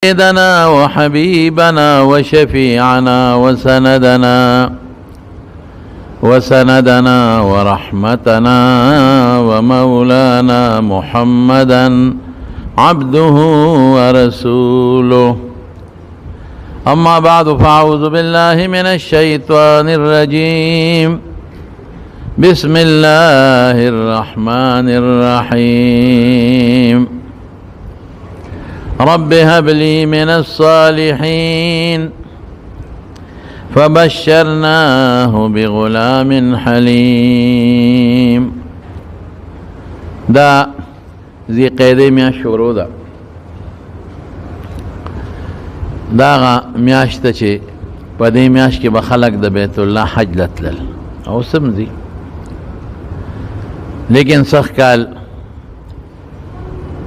سيدنا وحبيبنا وشفيعنا وسندنا ورحمتنا ومولانا محمدا عبده ورسوله. أما بعد فأعوذ بالله من الشيطان الرجيم. بسم الله الرحمن الرحيم. رب هب لي من الصالحين فبشرناه بغلام حليم. دا ذی قیده میاش شروع دا دا میاشت چه پا دی میاش که بخلق دا بیت اللہ حج لتلل او سمزی، لیکن سخ کال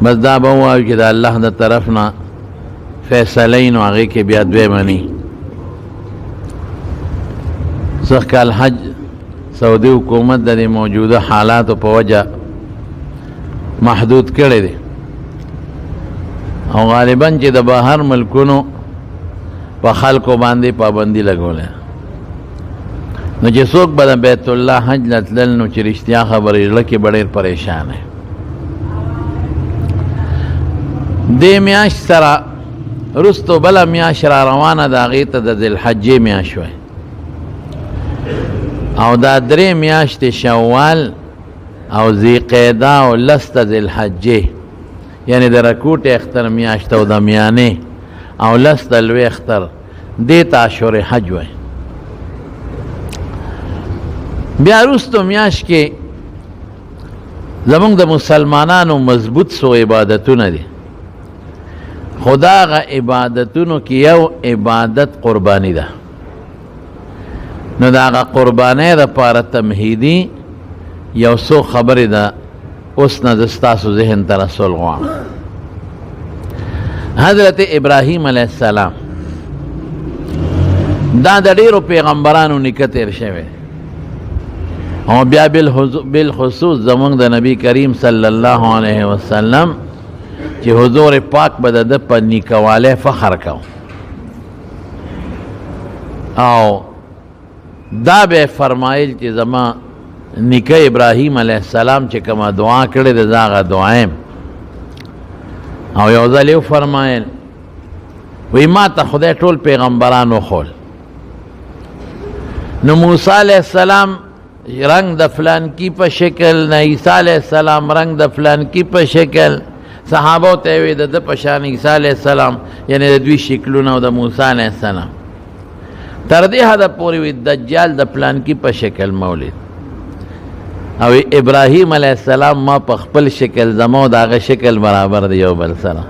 بس دا بواوی که دا اللہ دا طرفنا فیصلین و آغی که بیاد دوی منی. سخ کال حج سعودی حکومت دا دی موجوده حالات و پا وجہ محدود کرده دی او غالباً چې د بهر ملکونو په خلکو باندې پابندی لګولې، نو چې څوک به د بیت الله حج لتلل نو چې رښتیا خبرې زړه کې به ډېر پریشان دی. دې میاشت سره رستو بله میاشت را روانه د هغې ته د ذوالحجې میاشت وی او دا درې میاشتې شوال او ذی قیده او لس د ذوالحجې، یعنی د رکوټ اختر میاشت او د میانې او لس د لوی اختر، دې ته اشهر حج وی. بیا وروستو میاشت کې زمونږ د مسلمانانو مضبوط څو عبادتونه دي، خو د هغه عبادتونو کې یو عبادت قرباني ده. نو د هغه قربانۍ دپاره تمهیدي یو څو خبرې ده، اوس نه زه ستاسو ذهن ته رسول غواړم. حضرت ابراهیم علیه السلام دا د ډېرو پیغمبرانو نیکه تیر شوی او بیا بالخصوص زمونږ د نبی کریم صلی الله علیه وسلم چې حضور پاک به د ده په نیکوالی فخر کو او دا به فرمایل چې زما نیکه ابراهیم علیه السلام چې کومه دعا کړې ده زه هغه دعایم. او یو ځل یې وفرمایل وی ما ته خدای ټول پیغمبران وښول، نو موسی علیه السلام رنگ د فلانکی په شکل، نه عیسی علیه السلام رنگ د فلانکی په شکل، صحابو ته وی د ده په شان عیسی علیه السلام، یعنی د دوی شکلونه او د موسی علیه السلام، تر دې حده پورې وی دجال د فلانکی په شکل مولید او ابراهیم علیه السلام ما په خپل شکل زما د هغه شکل برابر دی یو بل سره،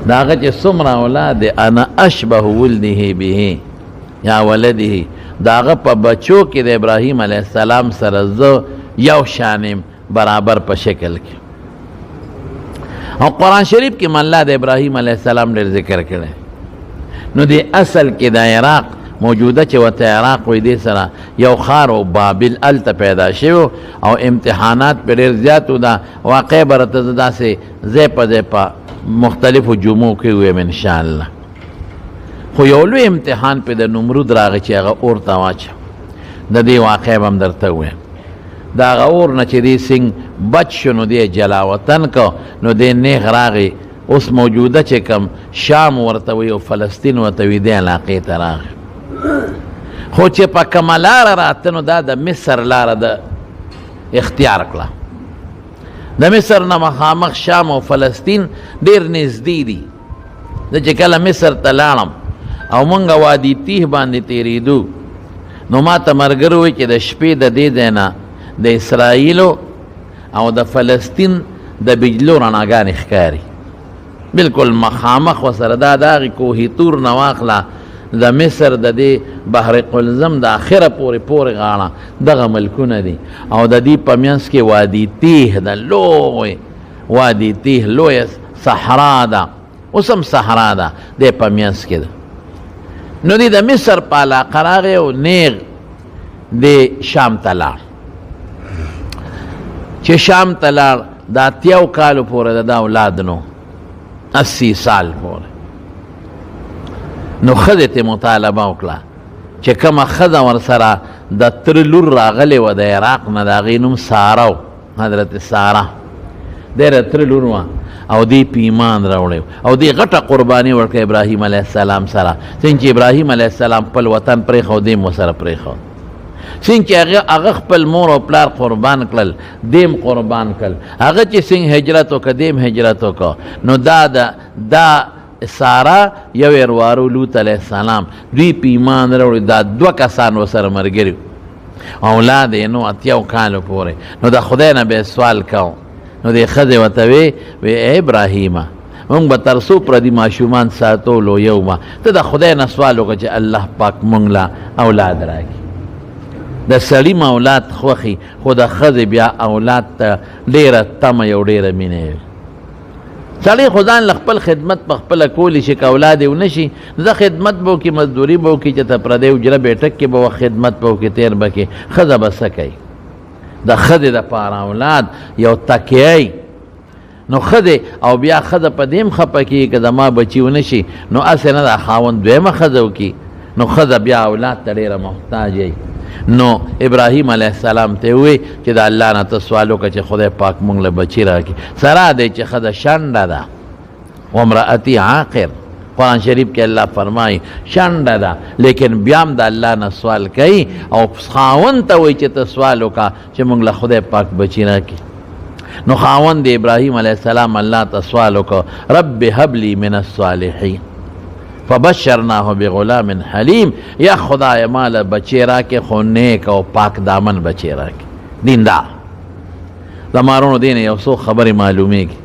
د هغه چې څومره اولاد دی انا اشبه ولده به یا ولده، د هغه په بچو کې د ابراهیم علیه السلام سره زه یو شانم برابر په شکل کې. او قرآن شریف کې الله د ابراهیم علیه السلام ډېر ذکر کړی. نو د اصل کې د عراق موجوده چې ورته عراق وی دې سره یو ښار و بابل هلته پیدا شوی او امتحانات پې ډېر زیات و. دا واقع به راته زه داسې ځای په ځای په مختلفو جمعو کې ویم انشاءالله. خو یو لوی امتحان پې د نمرود راغی چې هغه اور ته واچو، د دې واقع به هم درته ویم. د هغه اور نه چې دې سنګ بچ شو نو دې جلاوطن کو، نو دې نیغ راغی اوس موجوده چې کم شام ورته وی او فلسطین ورته وی دې علاقې ته راغی. خو چې په کومه لاره راته نو دا د مصر لاره د اختیار کړه. د مصر نه مخامخ شام او فلسطین ډېر نږدې دي. زه چې کله مصر ته لاړم او مونږ وادي تیه باندې تېرېدو نو ما ته ملګري وویل چې د شپې د دې ځای نه د اسرائیلو او د فلسطین د بجلو رڼاګانې ښکاري، بلکل مخامخ ورسره. دا د هغې کوهي طور نه واخله د مصر د دې بحر قلزم د اخره پورې غاړه دغه ملکونه دي او د دې په منځ کې وادي تیه د لوی وادي تیه لویه صحرا ده، اوس هم صحرا ده، دی په منځ کې ده. نو دی د مصر په علاقه راغی او نیغ دی شام ته لاړ. چې شام ته لاړ دا 80 کالو پورې د اولاد نو 80 سال پورې. نو ښځې ته مطالبه وکړه چې کومه ښځه ورسره د تره لور راغلې وه د عراق نه، د هغې نوم ساره و، حضرت ساره. دی د تره لور وه او دی په ایمان راوړی او دی غټه قرباني ورکړه ابراهیم علیه السلام سره. څنګه چې ابراهیم علیه السلام خپل وطن پرېښود، دی م ورسره پرېښود. څنګه چې هغه خپل مور او پلار قربان کړل، دیم قربان کړل. هغه چې څنګه هجرت وکړه، دیم هجرت وکړه. نو دا ساره یو اروارو لوط علیه السلام، دوی په ایمان راوړي. دا 2 کسان ورسره ملګري، اولاد یې نو 80 کالو پورې. نو د خدای نه به سوال کوو. نو دې ښځې ورته وی ای ابراهیمه، مونږ به تر څو پردي ماشومان ساتولو یومه، ته د خدای نه سوال وکړه چې الله پاک مونږ له اولاد راکړي. د سړي م اولاد خوښي، خو د ښځې بیا اولاد ته ډېره تمه یو ډېره مینه وي. سړی خو ځان له خپل خدمت په خپله کولی شي، که اولاد یې ونه شي زه خدمت به وکړي، مزدوري به وکړي، چې ته پردی حجره بیټک کې به خدمت به وکړي، تېر به کړي. ښځه به څه کوي؟ د ښځې دپاره اولاد یو تکیه. نو ښځې او بیا ښځه په دې م خفه کېږي که زما بچي ونه شي، نو هسې نه دا خاوند دویمه ښځه وکړي. نو ښځه بیا اولاد ته ډېره محتاج وي. نو ابراهیم علیه السلام ته وی چې د الله نه ته سوال وکړه چې خدای پاک مونږ له بچي راکړي. سره دی چې ښځه شنډه ده، وامرأتي عاقر. قرآن شریف کې الله فرمایي شنډه ده، لیکن بیا هم د الله نه سوال کوي او خاوند ته وایي چې ته سوال وکړه چې مونږ له خدای پاک بچي راکړي. نو خاوند د ابراهیم علیه السلام الله ته سوال وکړه رب هب لی من الصالحین فبشرناه بغلام حلیم. یا خدای مال بچی راکې خو نیک او پاک دامن بچی راکې، دیندار. زمارونو دین یو څو خبرې معلومیږي،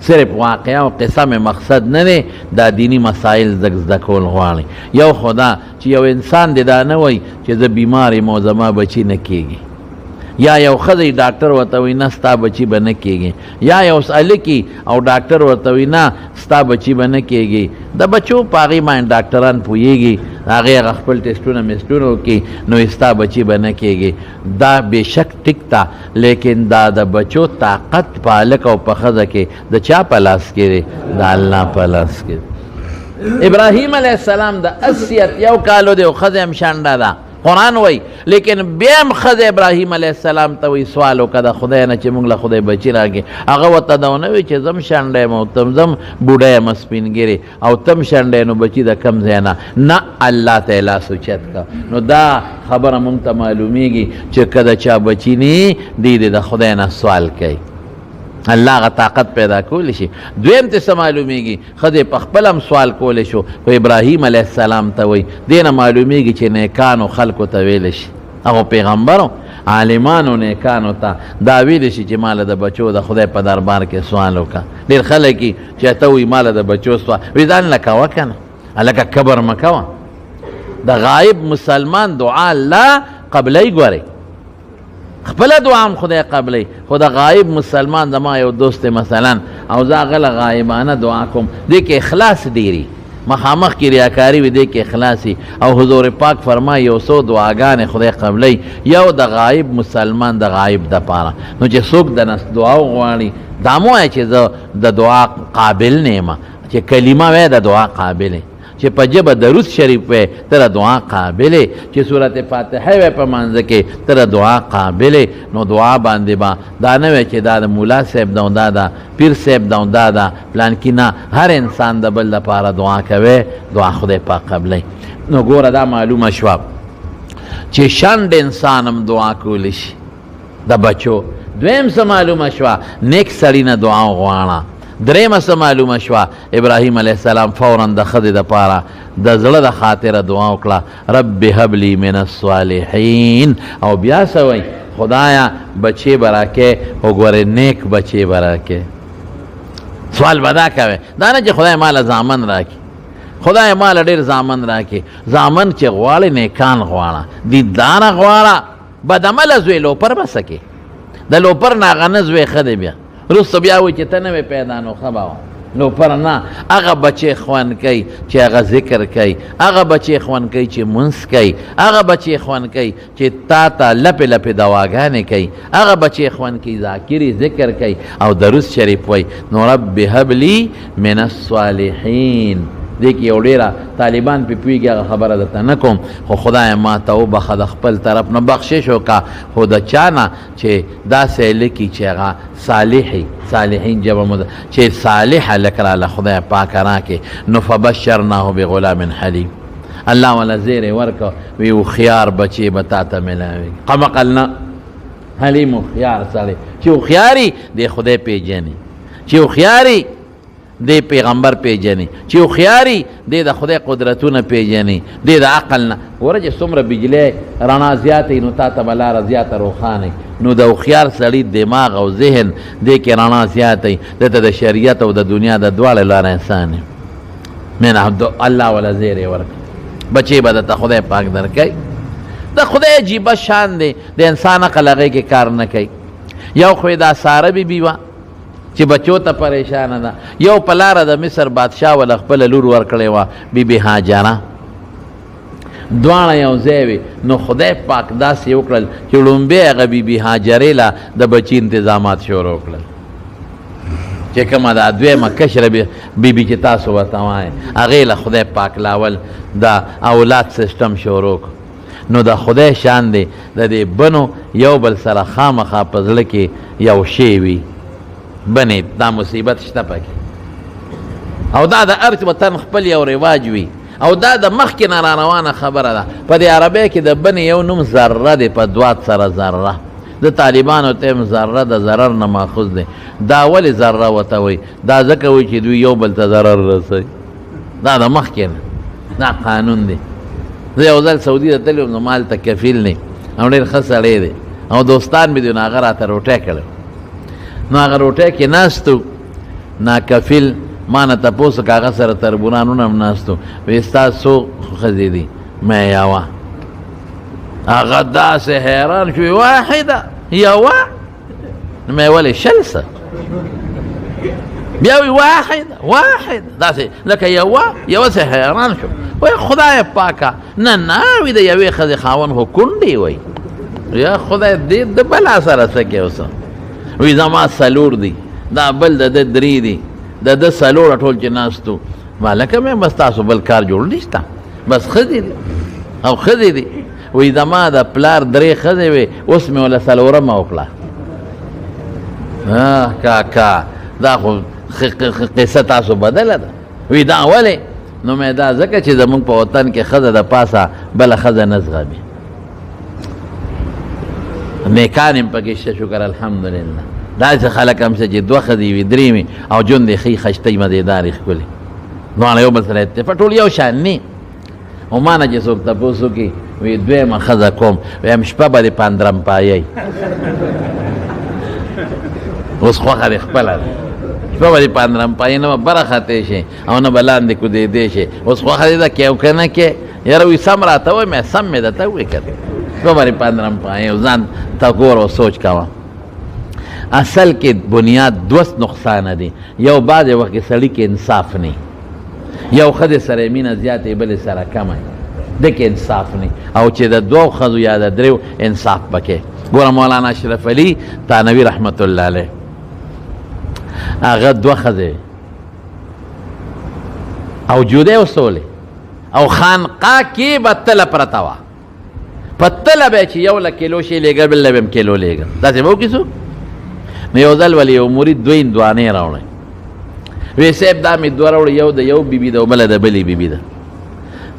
صرف واقعه او قصه مې مقصد نه دی، دا دینی مسائل زده کول غواړي. یو خدا چې یو انسان دې دا نه وایي چې زه بیمار یم او زما بچی نه کېږي، یا یو ښځی ډاکټر ورته وایي نه ستا بچي به نه کېږي، یا یو هلکي او ډاکټر ورته وایي نه ستا بچي به نه کېږي. د بچو په هغې باندې ډاکټران پوهېږي، هغې هغه خپل ټسټونه مسټونه وکړي، نو ستا بچي به نه کېږي. دا بېشک ټیک ته، لیکن دا د بچو طاقت په هلک او په ښځه کې د چا په لاس کې دی؟ د الله په لاس کې. ابراهیم علیه السلام د 81 کالو دی او ښځه هم شنډه ده، قرآن وای. لیکن بیا هم ښځه ابراهیم علیه السلام ته وایي سوال وکړه د خدای نه چې مونږ له خدای بچي راکړي. هغه ورته دا ونه وایي چې زم شنډه یم او تم زم بوډه یم سپینګیرې او تم شنډه نو بچي د کم ځای نه، الله ته یې لاس اوچت کړه. نو دا خبره مونږ ته معلومیږي چې که د چا بچي نه دی د خدای نه سوال کوي، الله هغه طاقت پیدا کولی شي. دویم ته څه معلومیږي؟ ښځې په خپل هم سوال کولی شو، خو ابراهیم علیه السلام ته وایي. دې نه معلومیږي چې نیکانو خلکو ته ویلی شي، هغو پیغمبرو عالمانو نیکانو ته دا ویلی شي چې ماله د بچو د خدای په دربار کې سوال وکړه. ډېر خلک یي چې ته وایي ماله د بچو سوال، وایي ځان له کوه که نه، هلکه کبر مه کوه. د غایب مسلمان دعا الله قبلی. ګورئ خپل دعا هم خدای قبلی، خو د غایب مسلمان زما یو دوست مثلا او زه هغه له غایبانه دعا کوم، دې کې اخلاص ډېري، مخامخ کې ریاکاري وي، دې کې اخلاصي. او حضور پاک فرمایي یو څو دعاګانې خدای قبلی، یو د غایب مسلمان د غایب دپاره. نو چې څوک د نس دعا وغواړي دا مه وایه چې زه د دعا قابل نه یم، چې کلمه وایه د دعا قابل، چې په ژبه درود شریف وی ته د دعا قابلې، چې صورت فاتحه وی په منځ کې ته د دعا قابلې. نو دعا باندې با دا نه وی چې دا د مولا صاحب دا دا دا پیر صاحب دا دا پلانکي نه، هر انسان د بل دپاره دعا کوي، دعا خدای پاک قبلې. نو ګوره دا معلومه شوه چې شنډ انسان هم دعا کولی شي د بچو. دویم څه معلومه شوه؟ نیک سړي نه دعا وغواړه. درېمه څه معلومه شوه؟ ابراهیم علیه السلام فوراً د ښځې دپاره د زړه د خاطره دعا وکړه رب هب لی من الصالحین. او بیا څه وایي؟ خدایا بچې به راکې، خو ګورې نیک بچې به راکې. سوال به دا کوې، دا نه چې خدای ماله زامن راکې، خدای ماله ډېر زامن راکې. زامن چې غواړې نیکان غواړه، دینداره غواړه. بدعمله زوی لوپر به څه کې؟ د لوپر نه هغه نه زوی ښه دی، بیا وروسته بیا وایي چې ته نه وې پیدا نو ښه به وه. نو پر نه هغه بچی خوان کوي چې هغه ذکر کوي، هغه بچی خوان کوي چې منس کوي، هغه بچی خوان کوي چې تا ته لپې لپې دواګانې کوي، هغه بچی خوان کوي ذاکري ذکر کوي او درود شریف وایي. نو رب هب لی من الصالحین. دې کې یو ډېره طالبان پې پوهېږي، هغه خبره درته نه کوم، خو خدای ما ته وبخه د خپل طرف نه بخشش وکړه، خو د چا نه چې داسې لیکي چې هغه صالحي، صالحین جمع چې صالح هلک راله خدای پاک راکړي. نو فبشرناه بغلام حلیم. الله والا زیری ورکړه، وی هوښیار بچی به تا ته میلاوي. قمقل نه، حلیم هوښیار سړی چې هوښیاري دی خدای پېژني، چې هوښیاري دی پیغمبر پیژني، چې هوښیاري دی د خدای قدرتونه پیژني، دی د عقل نه. ګوره چې څومره بجلی رڼا زیاته وي نو تا ته به لاره زیاته روښانه، نو د هوښیار سړي دماغ او ذهن دی کې رڼا زیاته وي، دته د شریعت او د دنیا د دواړو لاره انسان وي. من الله ولا زیری ورکړي، بچی به درته خدای پاک درکوي. د خدای عجیبه شان دی، د انسان عقل هغې کې کار نه کوي. یو خو یې دا ساره بیبي وه چې بچو ته پریشانه ده، یو په لاره د مصر بادشاه ول خپله لور ورکړې وه بیبي هاجره، دواړه یو ځای وي. نو خدای پاک داسې وکړل چې لومبی هغه بیبي هاجرې له د بچي انتظامات شروع کړل، چې کومه دا دویمه کشره بیبي چې تاسو ورته وایئ، هغې له خدای پاک لاول د اولاد سیسټم شروع کړ. نو د خدای شان دی د دې بنو یو بل سره خامخا په زړه کې یو شی وي، بنې دا مصیبت شته پکې، او دا د هر وطن خپل یو رواج وي، او دا د مخکې نه را روانه خبره ده. په دې عربی کې د بنې یو نوم ذره دی، په دوات سره ذره، د طالبانو ته هم ذره د ضرر نه ماخوذ دی. دا ولې ذره ورته وایي؟ دا ځکه وایي چې دوی یو بل ته ضرر رسوي، دا د مخکې نه، دا قانون دی. زه یو ځل سعودي ته تللی وم، نو ما هلته کفیل دی او ډېر ښه سړی دی او دوستان مې دي، نو هغه راته روټۍ کړی. نو هغه روټۍ کې ناستو، ناکفیل ما نه تپوس وکړه، هغه سره تربورانونه هم ناستو، وایي ستا څو ښځې دي؟ مې یوه. هغه داسې حیران شو، واحده یوه؟ نو مې ولې شل څه؟ بیا وایي واحد داسې لکه یوه څه حیران شو. وایي خدای پاکه نه وایي د یوې ښځې خاوند خو کونډې وایي، یا خدای دې د بلا سره څه کې اوسه. وی زما سلور دی، دا بل د ده درې دی، د ده سلوره ټول چې ناستو. مالکه مې بس تاسو بل کار جوړ نشته، بس ښځې دي او ښځې دي. وی زما د پلار درې ښځې وې، اوس مې وله سلورمه وکړه. کاکا دا خو قصه تاسو بدله ده. وی دا ولې؟ نو مې دا ځکه چې زمونږ په وطن کې ښځه د پاسه بله ښځه نه زغمي، نیکان هم پکې شته، شکر الحمدلله. داسې خلک هم شته چې دوه ښځې وي، درې وي او ژوند یې ښې خشتۍ مزېدارې ښکلې، دواړه یو بل سره اتفاق، ټول یو شان نه. او ما نه چې څوک تپوس وکړي، وایي دویمه ښځه کوم، وایم شپه به دې پاندرم پایئ، اوس خوښه دې خپله ده، شپه به دې پاندرم پایئ، نه به بره خطی شي او نه به لاندې کوزېدی شي. اوس خوښه دې ده کې او که نه کې؟ یاره وایي سم راته وایي، مې سم مې درته ووایي که شپه به دې پاندرم پایئ، ځان ته ګوره او سوچ کوه. اصل کې بنیاد دوه نقصانه دي. یو بعضې وخت کې سړي کې انصاف نه، یو ښځې سره مینه زیاته بلې سره کمه، ده کې انصاف نه، او چې د دوو ښځو یا د دریو انصاف پکې. ګوره مولانا اشرف علي تانوي رحمت الله علیه، هغه دوه ښځې او جودې وسولې او خانقاه کې به تله پرته وه، په تله به چې یو له کیلو شي لېږه، بل له به هم کیلو لېږه، داسې به وکړي څوک؟ نو یو ځل ولې یو مرید دوه هندوانې راوړی، وی صاحب دا مې دوه راوړي، یو د یو بیبي ده او بله د بلې بیبي ده.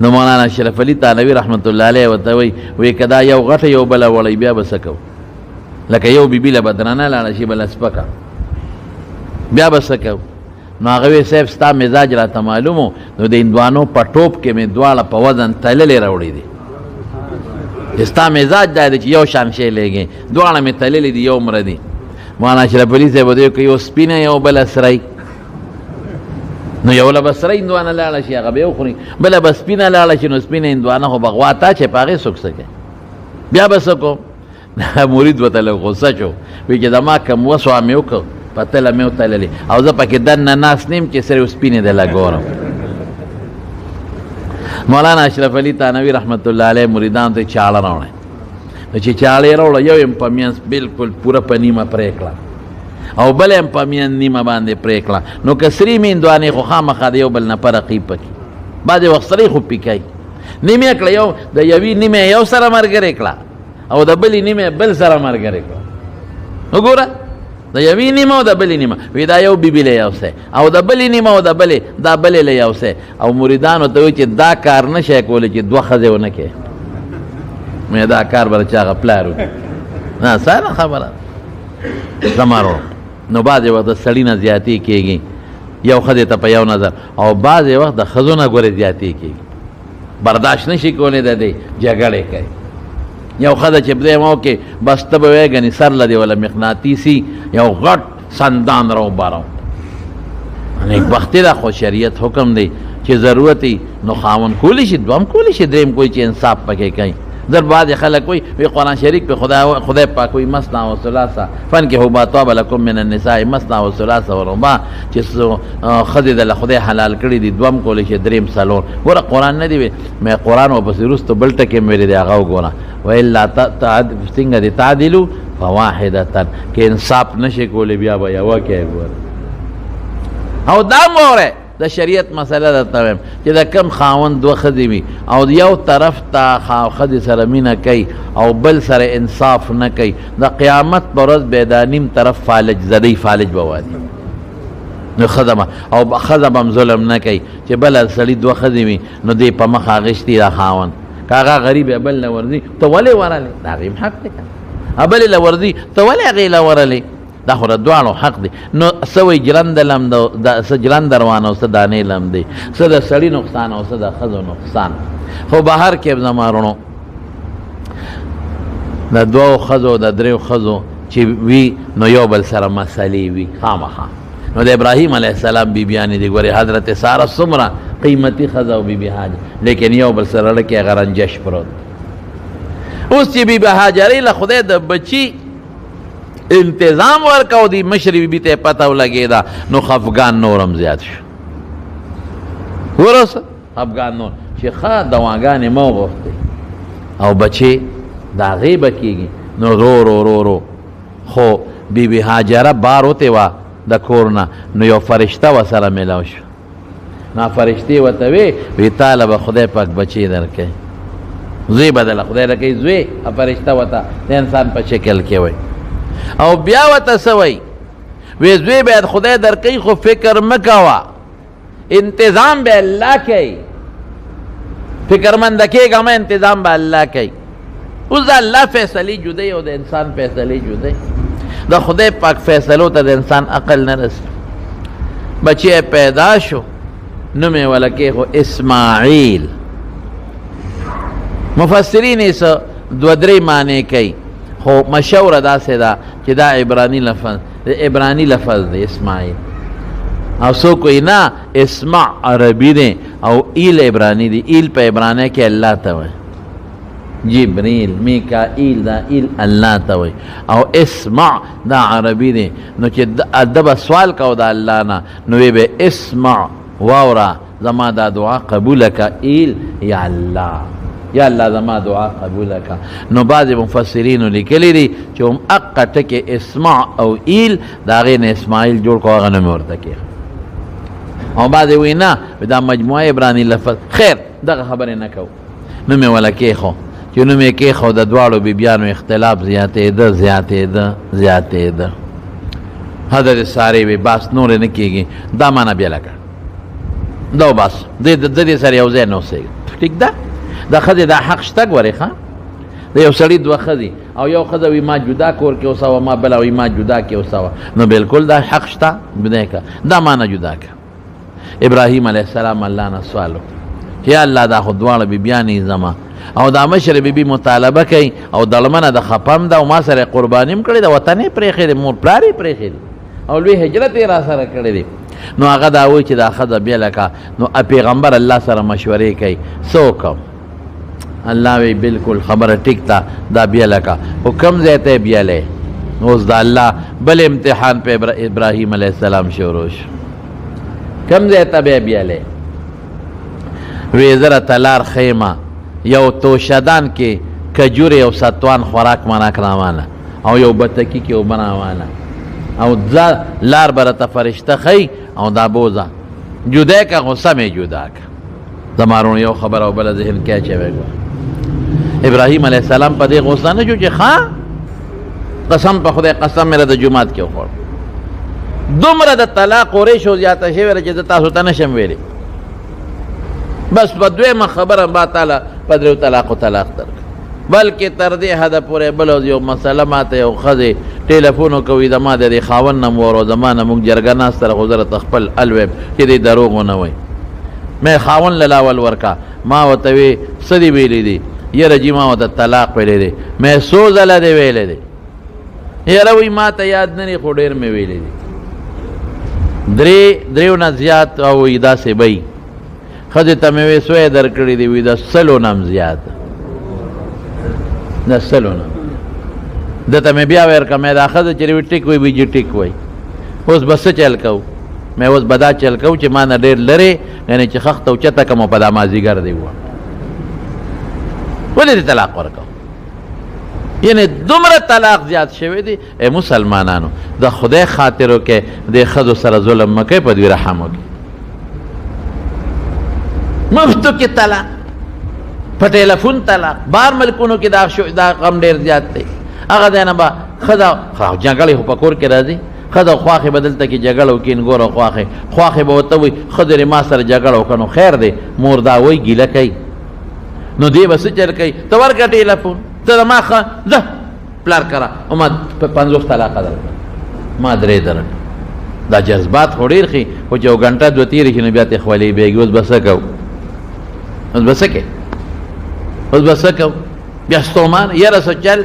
نو مولانا اشرف علي تانوي رحمت الله علیه ورته وایي که دا یو غټه یو بله وړی بیا به څه کوو؟ لکه یو بیبي له به درنه لاړه شي، بله سپکه، بیا به څه کوو؟ نو هغه وی صاحب ستا مزاج راته معلوم و، نو د هندوانو په ټوپ کې مې دواړه په وزن تللې راوړي دي، چې ستا مزاج دا دی چې یو شان شی لېږې، دواړه مې تللې دي، یو مره دي. مولانا اشرف علي صاحب ورته وایي که یو سپینه یو بله سری، نو یو له به سره هندوانه لاړه شي، هغه به یې وخوري، بله به سپینه لاړه شي، نو سپینه هندوانه خو به غوا تا چې په هغې څوک څه کوي، بیا به څه کوم؟ مرید ورته لږ غصه شو، وایي چې زما کوم وس وه مې وکړ، پتله مې وتللې او زه پکې دننه ناست نیم چې سره سپینې د لګورم. مولانا اشرف علي تانوي رحمت الله علیه مریدان ته چاړه راوړی، نو چې چاړه یې راوړه یو یم په منځ بالکل پوره په نیمه پرې کړه او بل یم په منځ نیمه باندې پرې کړه. نو که سرې میندوانې خو خامخا د یو بل نه فرقي پکې بعضې وخت سړی خو پیکوي. نیمه کړه یو د یوې نیمه یو سره ملګرې کړه او د بلې نیمه بل سره ملګرې کړه. وګوره د یوې نیمه او د بلې نیمه وی دا یو بیبي له یو سی او د بلې نیمه او د بلې دا بلې له یو سی او مریدانو ته وایي چې دا کار نه شی کولی چې دوه ښځې ونه کړې. مې دا کار به د چا هغه پلار وکړي. نه ساده خبره زما ورو. نو بعضې وخت د سړي نه زیاتې کېږي یو ښځې ته په یو نظر او بعضې وخت د ښځو نه ګورې زیاتې کېږي. برداشت نه شي کولی د دې جګړې کوي. یو ښځه چې بدی مو کې بس ته به وایې ګنې سر له دې وله مقناطیسي یو غټ سندان راوبارو. نیکبختي ده خو شریعت حکم دی چې ضرورت وي نو خاوند کولی شي دوهم کولی شي دریم کوئی چې انصاف پکې کوي. در بعض خلک وی قرآن شریف په خدای پاک وی مثنی و ثلاثه فانکحوا ما طاب لکم من النساء مثنی و ثلاثه و رباع چې ښځې دله خدای حلال کړي دي دوهم کولی شي دریم څلور. ګوره قرآن نه دی وی مې قرآن ورپسې وروسته بل ټکې مې ویلی دی هغه وګوره والا څنګه دی تعدلو فواحدة که انصاف نشي کولی بیا به یوه کې ګوره. او دا موره د شریعت مسله درته وایم چې د کم خاوند دوه ښځې وي او یو طرف ته ښځې سره مینه کوي او بل سره انصاف نه کوي د قیامت په ورځ به دا نیم طرف فالج زدی فالج به وادي. نو ښځه او ښځه به هم ظلم نه کوي چې بله سړي دوه ښځې وي نو دی په مخ اغېشتي دا خاوند که هغه غریب یې بل نه ورځي ته ولې ورلې د هغې هم حق دی که بلې له ورځي ته ولې هغې له ورلې دا خو د دواړو حق دی. نو څه وایي جرنده لم څه جرنده روان او څه دانې لم دی څه د سړي نقصان او څه د ښځو نقصان. خو بهر کې زما وروڼو د دوو ښځو د دریو ښځو چې وي نو یو بل سره مسلې وي خامخا. نو د ابراهیم علیه السلام بیبیانې دي ګورې حضرت ساره څومره قیمتي ښځه او بیبي هاجر لیکن یو بل سره لکې هغه رنجش پروت. اوس چې بیبي هاجرې له خدای د بچي انتظام ورکو دی مشری بی ته پته ولګېده نو خفګان نورم زیات شو. ورسه خفګان نور چې ښه دواګانې مو غوښتې او بچې د هغې به کېږي نو رو رو رو رو خو بیبي هاجره بار وتې وه د کور نه نو یو فرشته ورسره میلاو شو. نا فرشتې ورته وی تاله به خدای پاک بچې درکوي زوی به دله خدای درکوي زوی فرشته ورته د انسان په شکل کې وی او بیا ورته څه وایي وی زوی باید خدای درکوي خو فکر مه کوه انتظام به الله کوي فکرمنده کېږه مه انتظام به الله کوي. اوس د الله فیصلې جدی او د انسان فیصلې جدی. د خدای پاک فیصلو ته د انسان عقل نه رسي. بچی پیدا شو نوم یې وله کېښو اسماعیل. مفسرین یې څه دوه درې معنی کوي خو مشهوره داسې ده چې دا عبراني لفظ دی اسماعیل او څوک وایي نه اسمع عربي دی او ایل عبراني دی. ایل په عبرانۍ کې الله ته وایي جبریل میکائیل دا ایل الله ته وایي او اسمع دا عربي دی. نو چې ده به سوال کو د الله نه نو وی به اسمع واوره زما دا دعا قبوله که ایل یا الله یا الله زما دعا قبوله که. نو بعضې مفسرینو لیکلی دي چې هم اقه ټکې اسمع او ایل د هغې نه اسماعیل جوړ کو هغه نوم یې ورته کېښ. او بعضې وایي نه دا مجموعه عبراني لفظ خیر دغه خبرې نه کوو نوم یې وله کېښو چې نوم یې کېښو د دواړو بیبیانو اختلاف زیاتېده. حضرت سارې وی بس نورې نه کېږي دا معنی بیا لکه دا بس د دې سره یو ځای نه اوسېږي. ټیک ده د ښځې دا حق شته ګورې ښه د یو سړي دوه ښځې او یو ښځه وي ما جدا کور کې اوسوه ما بله وي ما جدا کې اوسوه نو بلکل دا حق شته بدی که دا معنی جدا که. ابراهیم علیه السلام الله نه سوال وکړ چې یا الله دا خو دواړه بیبیانې زما او دا مشر بیبي مطالبه کوي او دلمنه د خپم ده او ما سره قرباني هم کړې ده وطن یې پرېښی دی مور پلار یې پرېښی دی او لوی هجرت یې را سره کړی دی. نو هغه دا وایي چې دا ښځه بیا لکه نو پیغمبر الله سره مشورې کوي څه وکړم. الله وی بالکل خبره ټیک ده دا بیا لکه خو کوم ځای ته یې بیلی اوس د الله بل امتحان په ابراهیم علیه السلام شروع شو. کم ځای ته بیا وی زره تلار خیمه یو توشدان کې کجور او ستوان خوراک مانا کرامانه او یو بتکی کې وبناوانه او لار برته فرشته خی او دا بوزا جدا کا غصه می جدا کا زمارون یو خبر او بل ذهن کې چوي. ابراهیم علیه السلام په دې غصه نه جو چې قسم په خدای قسم مې د جمعات کې وخور دومره د طلاق قریش او زیاته شوی چې تاسو ته نشم ویلي. بس په دویمه خبره با تعالی په درو طلاق درک بلکې تر دې حد پورې بل یو مسله ماته یو خزه ټلیفون کوي د ما د خاون نم ورو زمانه مونږ جرګنا سره غزر خپل الوب چې دې دروغ نه وای. مې خاون لاول ورکا ما وته وی سدي ویلې دي یره جی ما وته طلاق ویلې دي مې سوزله دې ویلې دي یره وی ما ته یاد نه خو ډیر مې ویلې دي دریو نه زیات او ادا سه بای خځه ته مې وسوې درکړې دی وی د سلو نام زیات د سلو نام د ته مې بیا ورکا مې دا خځه چې وی ټیک وی بي ټیک وی اوس بس چل کو مې اوس بدا چل کو چې ما نه ډیر لره یعنی چې خخت او چته کوم په د مازیګر دی و ولې طلاق ورکو. یعنی دومره طلاق زیات شوی دی. ای مسلمانانو د خدای خاطرو کې د خځو سره ظلم مکه په دوی رحم وکړي. مفتو کې طلاق په ټلیفون طلاق بار ملکونو کې دا غم ډیر زیات دی. هغه دینه با خدا جګړه په کور کې راځي خدا خواخه بدلته کې جګړه وکین ګوره خواخه به وته وي خدای ما سره جګړه وکنو خیر دی مور دا وای ګیله کوي نو دی بس چل کوي تو ورکا ټلیفون ته ما خ زه پلار کرا او ما 50 طلاق در ما درې در دا جذبات خوریر خي او جو غنټه دو تیر شنو بیا ته خولي بیګ اوس بس کو بیا ستومان یاره سچل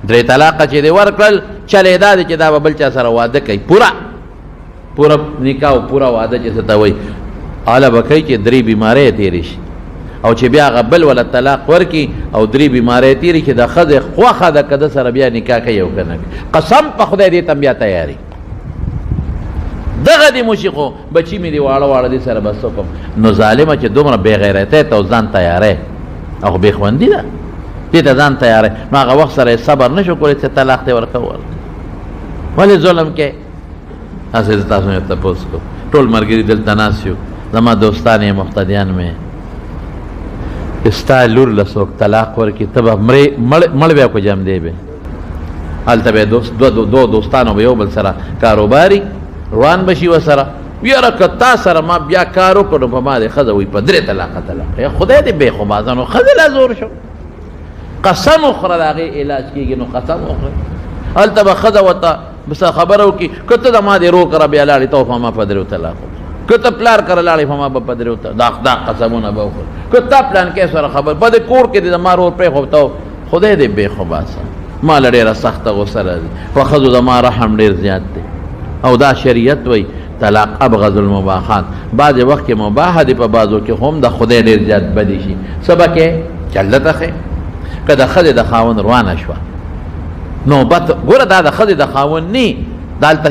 درې طلاق چې دی ورکل چلے دا چې دا بل چا سره واده کوي پورا نکاح او پورا واده چې څه ته وای اعلی بکای چې درې بیماری تیری شي او چې بیا غبل ولا طلاق ورکی او درې بیماری تیری چې د خزه خوخه د کده سره بیا نکاح کوي او کنه قسم په خدای دې تم بیا تیاری دغه دې موشيخو بچی مې دی واړه دي سره بس کوم نو ظالمه چې دومره بے غیرته ته ځان تیارې او به خوندې ده دې ته ځان تیارې نو هغه وخت سره صبر نشو کولای چې طلاق ته ورکول ولې ظلم کې اسه تاسو نه تاسو کو ټول مرګري دل تناسیو زما دوستانه مقتدیان مې استا لور لسوک طلاق ورکی تب مړ بیا کو جام دی به الته به دو دوستانو به یو بل سره کاروباري روان بشي وسره بیا رکتا سره ما بیا کارو کړو په ما دې خزه وي په درې طلاق خدای دې به خو بازانو خزه لا زور شو قسم اخرى داغه علاج کیږي نو قسم اخرى الته به خزه وتا بس خبرو کی کته د ما دې رو کر بیا لاړې توفه ما په درې طلاق کته پلار کر لاړې فما په درې دا قسمونه به کته پلان کې سره خبر په کور کې د ما رو په خوته خدای دې به خو باسه ما لړې را سخت غوسره په خزو د ما رحم ډیر زیات دی او دا شریعت وای طلاق ابغض المباحات بعض وخت کې مباح دي په بعضو کې هم د خدای ډیر زیات بدی شي سبکه چلته خې کله خدای د خاون روانه شو نو بت ګوره دا د خدای د خاون ني دالته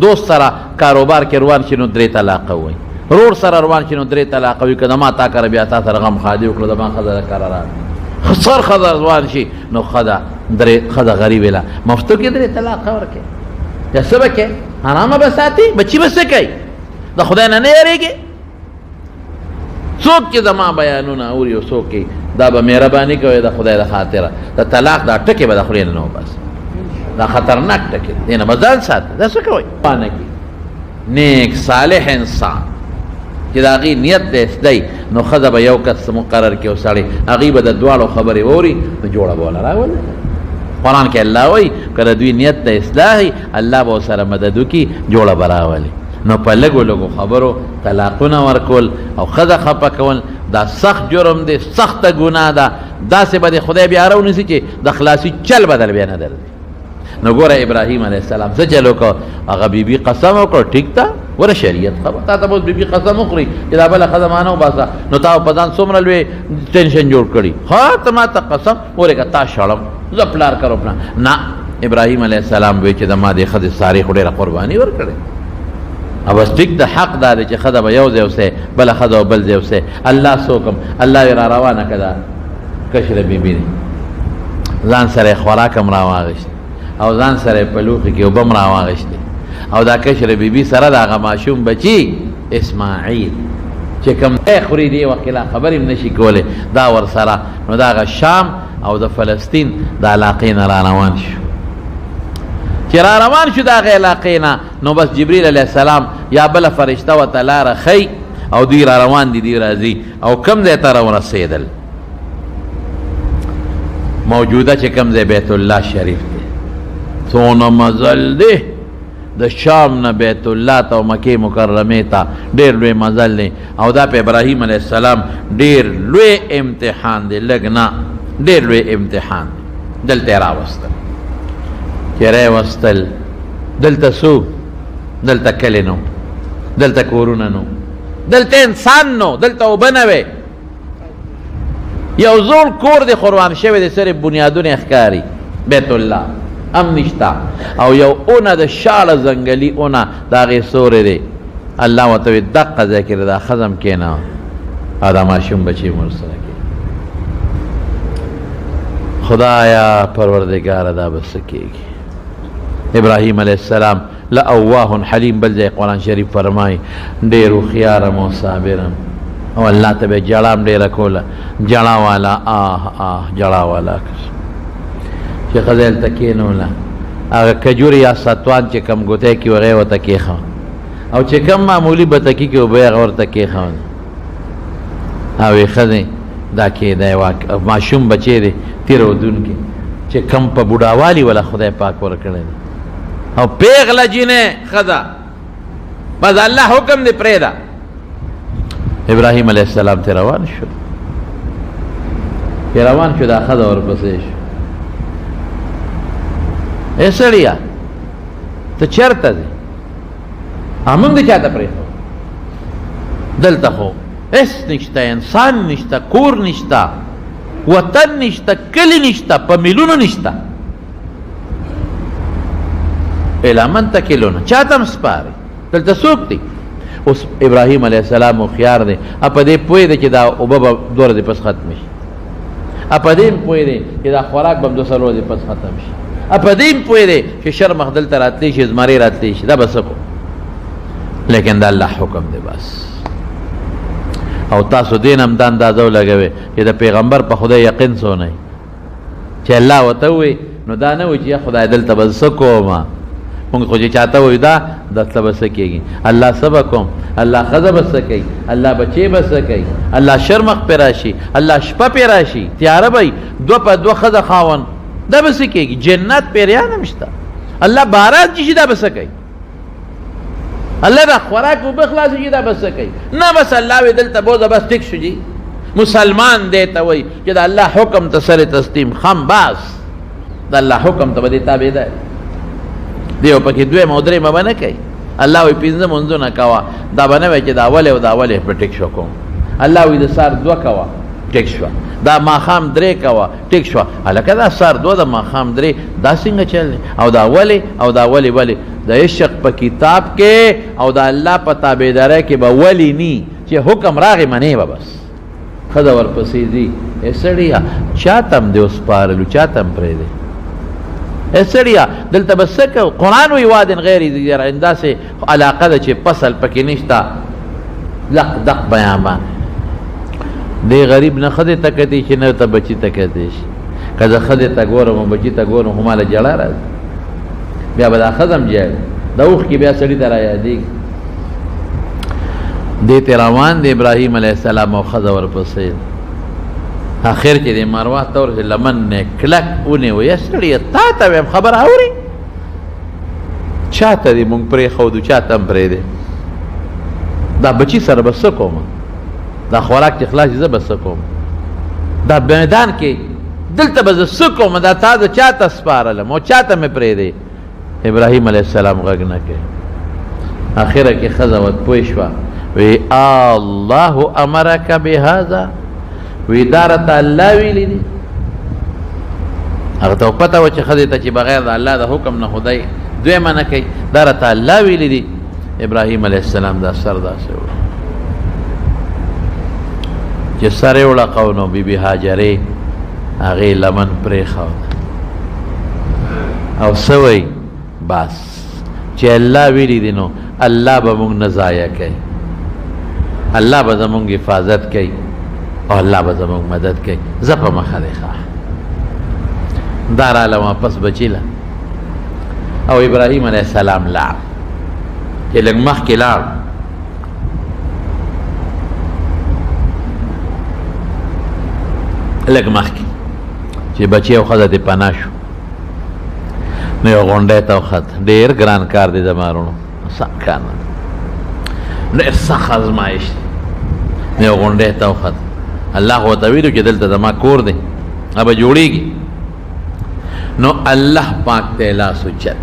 دوست سره کاروبار کې روان شنو درې طلاق وای رور سره روان شنو درې طلاق وای کله ما تا کر بیا تا سره غم خادي وکړه د ما خزر قرارات خسر خزر روان شي نو خدا درې خدا غریب لا مفتو کې درې طلاق ورکه یا سبکه حرامه بساتی بچی بس کوي د خدای نه یریږي څوک چې زما بیانونه اوري او څوک دا به مهرباني کوي د خدای د خاطره د طلاق دا ټکي به د خلینو نو بس دا خطرناک ټکي دینه مزال سات دا څه کوي پانه کی نیک صالح انسان چې دا غي نیت دې استای نو خدای به یو کس مقرر کې وسړي غیبه د دواړو خبرې ووري نو جوړه بوله راول قرآن کې الله وای کړه دوی نیت د اصلاحي الله به سره مدد وکي جوړه براولي نو په لګو خبرو طلاقونه ورکول او خزه خپه کول دا سخت جرم دی سخت ګناه ده داسې به خدای بیا راونی سي چې د خلاصي چل بدل بیا نه درځي نو ګوره ابراهيم عليه السلام څه چلو کو هغه بیبي قسم وکړ ټیک تا ور شریعت خبر تا ته بیبي قسم وکړي چې دا بل خدمانو باسا نو تا په ځان څومره لوي ټینشن جوړ کړي ها ته ما ته قسم ورګه تا شړم زپلار کرو اپنا نا ابراهیم علیه السلام وی چې د ما د ښځې ساري خو ډېره قرباني ورکړې او بس ټیک د حق دا دی چې ښځه به یو ځای اوسئ بله ښځه او بل ځای اوسئ الله څوکم الله یې را روانه که دا کشره بیبي دی ځان سره یې خوراک هم راواغېشت او ځان سره یې په لوښي کې اوبه هم راواغېشتې او دا کشره بیبي سره د هغه ماشوم بچي اسماعیل چې کوم دی خوري دې وخت کې لا خبرې هم نشي کولی دا ورسره نو د هغه شام او د فلسطین د علاقې نه را روان شو چې را روان شو د هغې علاقې نه نو بس جبریل علیه السلام یا بله فرشته ورته لاره ښی او دوی را روان دي دوی راځي او کوم ځای ته راورسېدل موجوده چې کوم ځای بیت الله شریف دی څونه مزل دی د شام نه بیت الله ته او مکې مکرمې ته ډېر لوی مزل دی او دا په ابراهیم علیه السلام ډېر لوی امتحان دی لږ نه ډېر لوی امتحان دی دلته یې راوستل چې راوستل دلته څو دلته کلی نو دلته کورونه نو دلته انسان نو دلته اوبه نه وې یو زوړ کور دی قربان شوی دی صرف بنیادونه ښکاري بیت الله هم نشته او یو اونه د شاړه ځنګلي اونه د هغې سوری دی الله ورته وایي دقه ځای کې دا ښځه هم کښېنه او دا ماشوم بچی هم ورسره کښېنه خدایا پروردګاره دا به څه کېږي ابراهیم علیه السلام لأواه حلیم بل ځای قرآن شریف فرمایي ډېر هوښیارم او صابرم او الله ته به یې جړه هم ډېره کوله جړه والا جړه والا چې ښځه یې هلته کېنوله هغه کجورې یا ستوان چې کم ګوتی کي هغه یې ورته کېښوه او چې کم معمولي بتکي کې اوبه یې هغه ورته کېښوه او یې ښځې دا کېدی ماشوم بچی دی تېرودونکي چې کم په بوډاوالي وله خدای پاک ورکړی دی او پیغله جینۍ ښځه بس الله حکم دی پرېږده ابراهیم علیه السلام ته روان شو چې روان شو دا ښځه ورپسې شو ای سړیه ته چېرته ځې موږ دې چا ته پرېښود دلته خو هېڅ نشته انسان نشته کور نشته وطن نشته کلی نشته په میلونو نشته الی من تکلون چاته هم سپارئ دلته څوک دی اوس ابراهیم علیه السلام هوښیار دی په دې پوه دی چې دا اوبه به 2 ورځې پس ختم شي په دې هم پوه دی چې دا خوراک به 2 ورځې پس ختم شي په دې هم پوه دی چې شرمخ دلته راتلی شي زمرې راتلی شي دا به څه کو لیکن دا الله حکم دی بس او تاسو دین هم دا اندازه ولګوئ چې د پیغمبر په خدای یقین څونه چې الله ورته ووایي نو دا نه وایي چې یا خدای دلته به څه کومه مونږ خو چې چاته وایو دا دلته به څه کېږي الله څه به کوم الله ښځه به څه کوي الله بچې به څه کوي الله شرمخ پې راشي الله شپه پې راشي تیاره به وي 2 په 2 ښځه خاوند دا به څه کېږي جنت پیریان هم شته الله باران چې شي دا به څه کوي الله دا خوراک اوبه خلاصې شي دا به څه کوي نه بس الله وی دلته بوځه بس ټیک شو جي مسلمان دی ته وایي چې د الله حکم ته سر تسلیم خم باس د الله حکم ته به دې تابعدار دیو پکې 2 او 3 به نه کوي الله وی 5 منځونه کوه دا به نه وایي چې دا اول او دا اول په ټیک شو کوم الله وی د سار 2 کوه ټیک شو دا ماښام 3 کوه ټیک شو هلکه دا سار 2 د ماښام 3 دا څنګه چل دی او دا ولې او دا ولې د عشق په کتاب کې او د الله په تابعدارۍ کې به ولې نی چې حکم راغی منې به بس ښځه ورپسې ځي ای سړیه چاته هم دې وسپارلو چاته هم پرېږدې ای سړیه دلته به څه کوو قرآن وایي وادن غیر ذی زرع داسې علاقه ده چې فصل پکې نشته لق دق بیابان دې غریب نه ښځې ته کتې شي نه ته بچي ته کتې شي که زه ښځې ته ګورم او بچي ته ګورم خو ماله جړه راځي بیا به دا ښځه هم جاړي د اوښکې بیا سړي ته را یادېږي دې ته روان دی ابراهیم علیه السلام او ښځه ورپسې اخر کې د مروه ته ورسېد لمن نه کلک ونیو یا سړیه تا ته ویم خبره اورې چا ته دې مونږ پرېښودو چا ته هم پرېږدې دا بچي سره به څه کوم دا خوراک چې خلاص زه به څه کوم دا میدان کې دلته به زه څه کوم دا تا زه چا ته سپارلم او چا ته مې پرېږدې ابراهیم علیه السلام غږ نه کوي اخره کې ښځه ور پوه شوه وی الله امرک بهذا وی دا راته الله ویلي دي هغه ته پته و چې ښځې ته چې بغیر د الله د حکم نه خدای دویمه نه کوي دا راته الله ویلي دي. ابراهیم علیه السلام دا سر داسې وړه چې سر یې وړقو نو بیبي هاجرې هغې لمن پرېښوده او څه وایي بس چې الله ویلي دي نو الله به موږ نه ضایع کوي، الله به زموږ حفاظت کوي او الله به زموږ مدد کوي. زه په مخه دی ښه دا راله واپس بچي له او ابراهیم علیه السلام لاړ چې لږ مخکې لاړ لږ مخکې چې بچی او ښځه دې پناه شو نو یو غونډۍ ته وخت ډېر ګران کار دی زما وروڼو سم کار نه ډېر سخت ازمایش دی نو یو غونډۍ ته وخت الله خو ورته ویلو چې دلته زما کور دی هغه به جوړېږي نو الله پاک ته لاس اوچت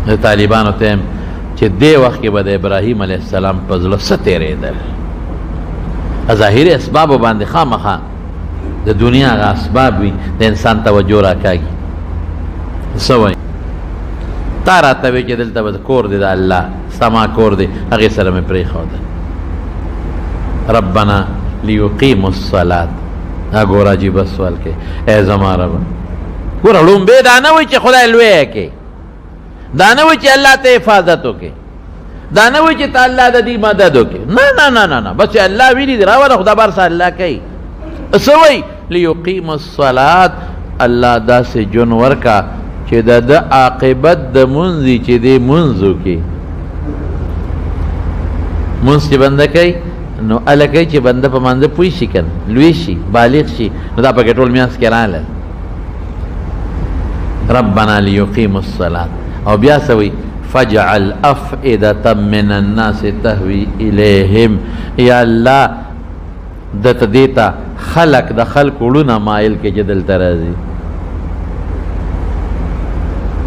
کړ طالبانو ته چې دې وخت کې به د ابراهیم علیه السلام په زړه څه تېرېدل ظاهري اسبابو باندې خامخا د دنیا هغه اسباب وي د انسان توجه راکاږي څه وایي تا راته وایي چې دلته به کور دی د الله ستا ما کور دی هغې سره مې پرېښوده ربنا لیقیموا الصلاة دا ګوره عجیبه سوال کوي ای زما ربه ګوره لومبې دا نه وایي چې خدای لوی کوي دا نه وایي چې الله ته حفاظت وکړي دا نه وایي چې ته الله د دې مدد وکړي نه نه نه نه نه بس چې الله ویلي دي راوله خدا بار سره الله کوي څه وایي لیقیم الصلاة الله داسې جون ورکا چې د ده عاقبت د مونځ چې دی مونځ وکړي مونځ چې بنده کوي نو هله کوي چې بنده په مانځه پوه شي که لوی شي بالغ شي نو دا پکې ټول میانځ کې راغلل ربنا لیقیم الصلاة او بیا څه وایي فجعل افئدة من الناس تهوی الیهم یا الله دته دیتا خلق د خلق وړونه مایل کې چې دلته راځي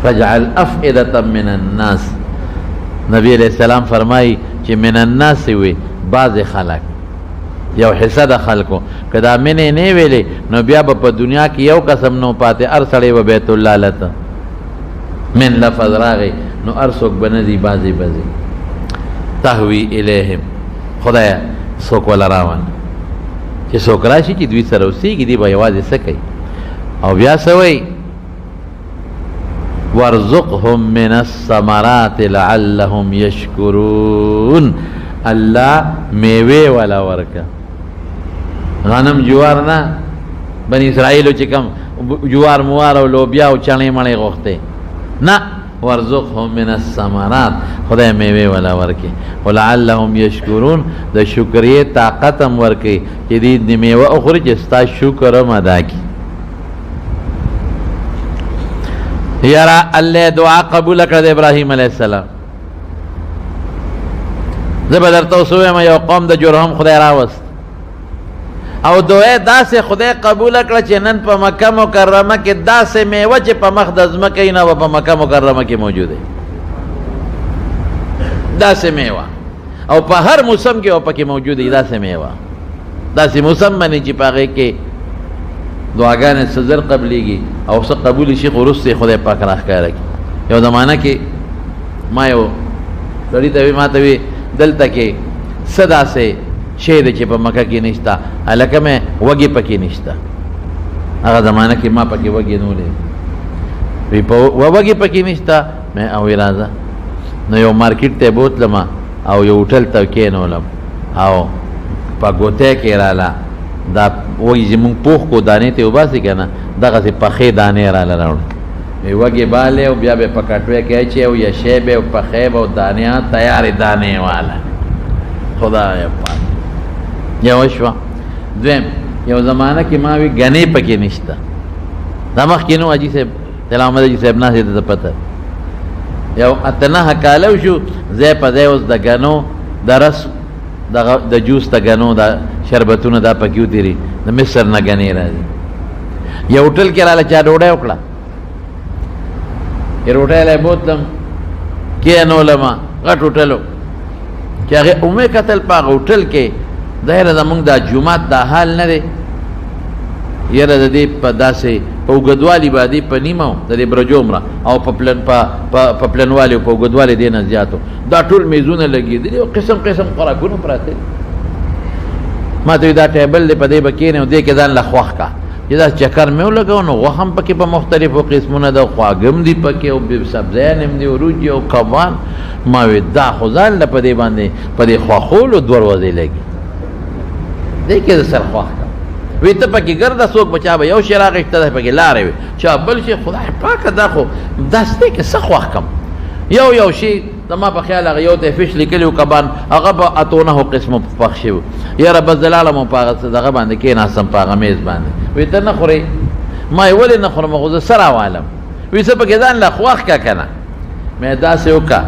فجعل افئدة من الناس نبی علیہ السلام فرمایي چې من الناس وي بعض خلق یو حصه د خلقو که دا منې نه ویلې نو بیا به په دنیا کې یو قسم نو پاتې هر سړی به بیت الله لته من لفظ راغی نو هر څوک به نه ځي بعضې به ځي تهوی الیهم خدایه څوک وله راون چې څوک راشي چې دوی سره اوسېږي دی به یوازې څه کوي او بیا څه وایي وارزقهم من الثمرات لعلهم یشکرون الله میوې والا ورکه غنم جوار نه بني اسرائیلو چې کوم جوار موار او لوبیا او چڼې مڼې غوښتې نه ورزقهم من الثمرات خدای میوې والا ورکي ولعلهم یشکرون د شکریې طاقت هم ورکي چې دې میوه اخوري چې ستا شکر هم ادا کړي یاره الله دعا قبول کړه د ابراهیم علیه السلام زه به درته اوس ووایم یو قوم د جرهم خدای راوست او دعا داسې خدای قبول کړه چې نن په مکه مکرمه کې داسې میوه چې په مخ د ځمکې نه به په مکه مکرمه کې موجوده داسې میوه او په هر موسم کې پکې موجوده داسې میوه داسې موسم باندې چې په هغې کې دعاګانې څه زر قبلیږي او څه قبول شي خو وروسته خدای پاک راښکاره کړي یو زمانه کې ما یو سړي ته وی ما ته وی دلته کې څه داسې شی دی چې په مکه کې نشته هلکه مې وږې پکې نشته هغه زمانه کې ما پکې وږې نه ولید وی په وږې پکې نشته مې او وی راځه نو یو مارکیټ ته بوتلم او یو هوټل ته کېنولم او په ګوتی کې راله دا وایي زمونږ پوخ کو دانې ته وباسي که نه دغسې پخې دانې راله راوړي وی وږې بالې او بیا به په کټوۍ کې اچي او یا شی به او پخې به او دانې تیارې دانې واله خدای پاک یو شوه دویم یو زمانه کې ما وی ګنې پکې نشته دا مخکې نو حاجي صاحب طلا محمد حاجي صاحب ناست ته پته یو اتنه کاله شو ځای په ځای اوس د ګنو د رس د جوس د ګنو د شربتونه دا پکې وتېري د مصر نه ګنې راځي یو هوټل کې راله چا ډوډۍ وکړه روټۍ له بوتلم کېنولم غټ هوټل و چې هغې ومې کتل په هغه هوټل کې ظاهره زمونږ دا جومات دا حال نه دی یره د دې په داسې په اوږدوالي باندې په نیمه د دې برجو عمره او په پلنوالي او په اوږدوالي دې نه زیاتو دا ټول میزونه لګېدلي او قسم قسم خوراکونه پراته دي. ما ته دا ټیبل دی په دې به کښېنې او دې کې ځان له خوښ کا چې دا چکر مې ولګو نو غوښه هم پکې په مختلفو قسمونه ده، خواږه هم دي پکې او سبزیان هم دي، وروجې او کبان. ما وې دا خو ځان له په دې باندې په دې خواښولو 2 ورځې لګي، دې کې د سر خوښ کا وی ته پکې ګرده څوک بچا به یو شی راغېشته ده پکې لارې وي چا بل شي خدای پاکه دا خو داسې دی کې څه خوښ کم یو شي زما په خیال هغه یو ته فش لیکلي و کبان هغه په 8 قسمو پخ شوي و. یاره بس دلاله مو په هغه دغه باندې کېناستم په هغه میز باندې وی ته نه خورې؟ ما یې ولې نه خورم خو زه څه راوالم؟ وی څه پکې ځان له خوښ که که نه مې داسې وکړه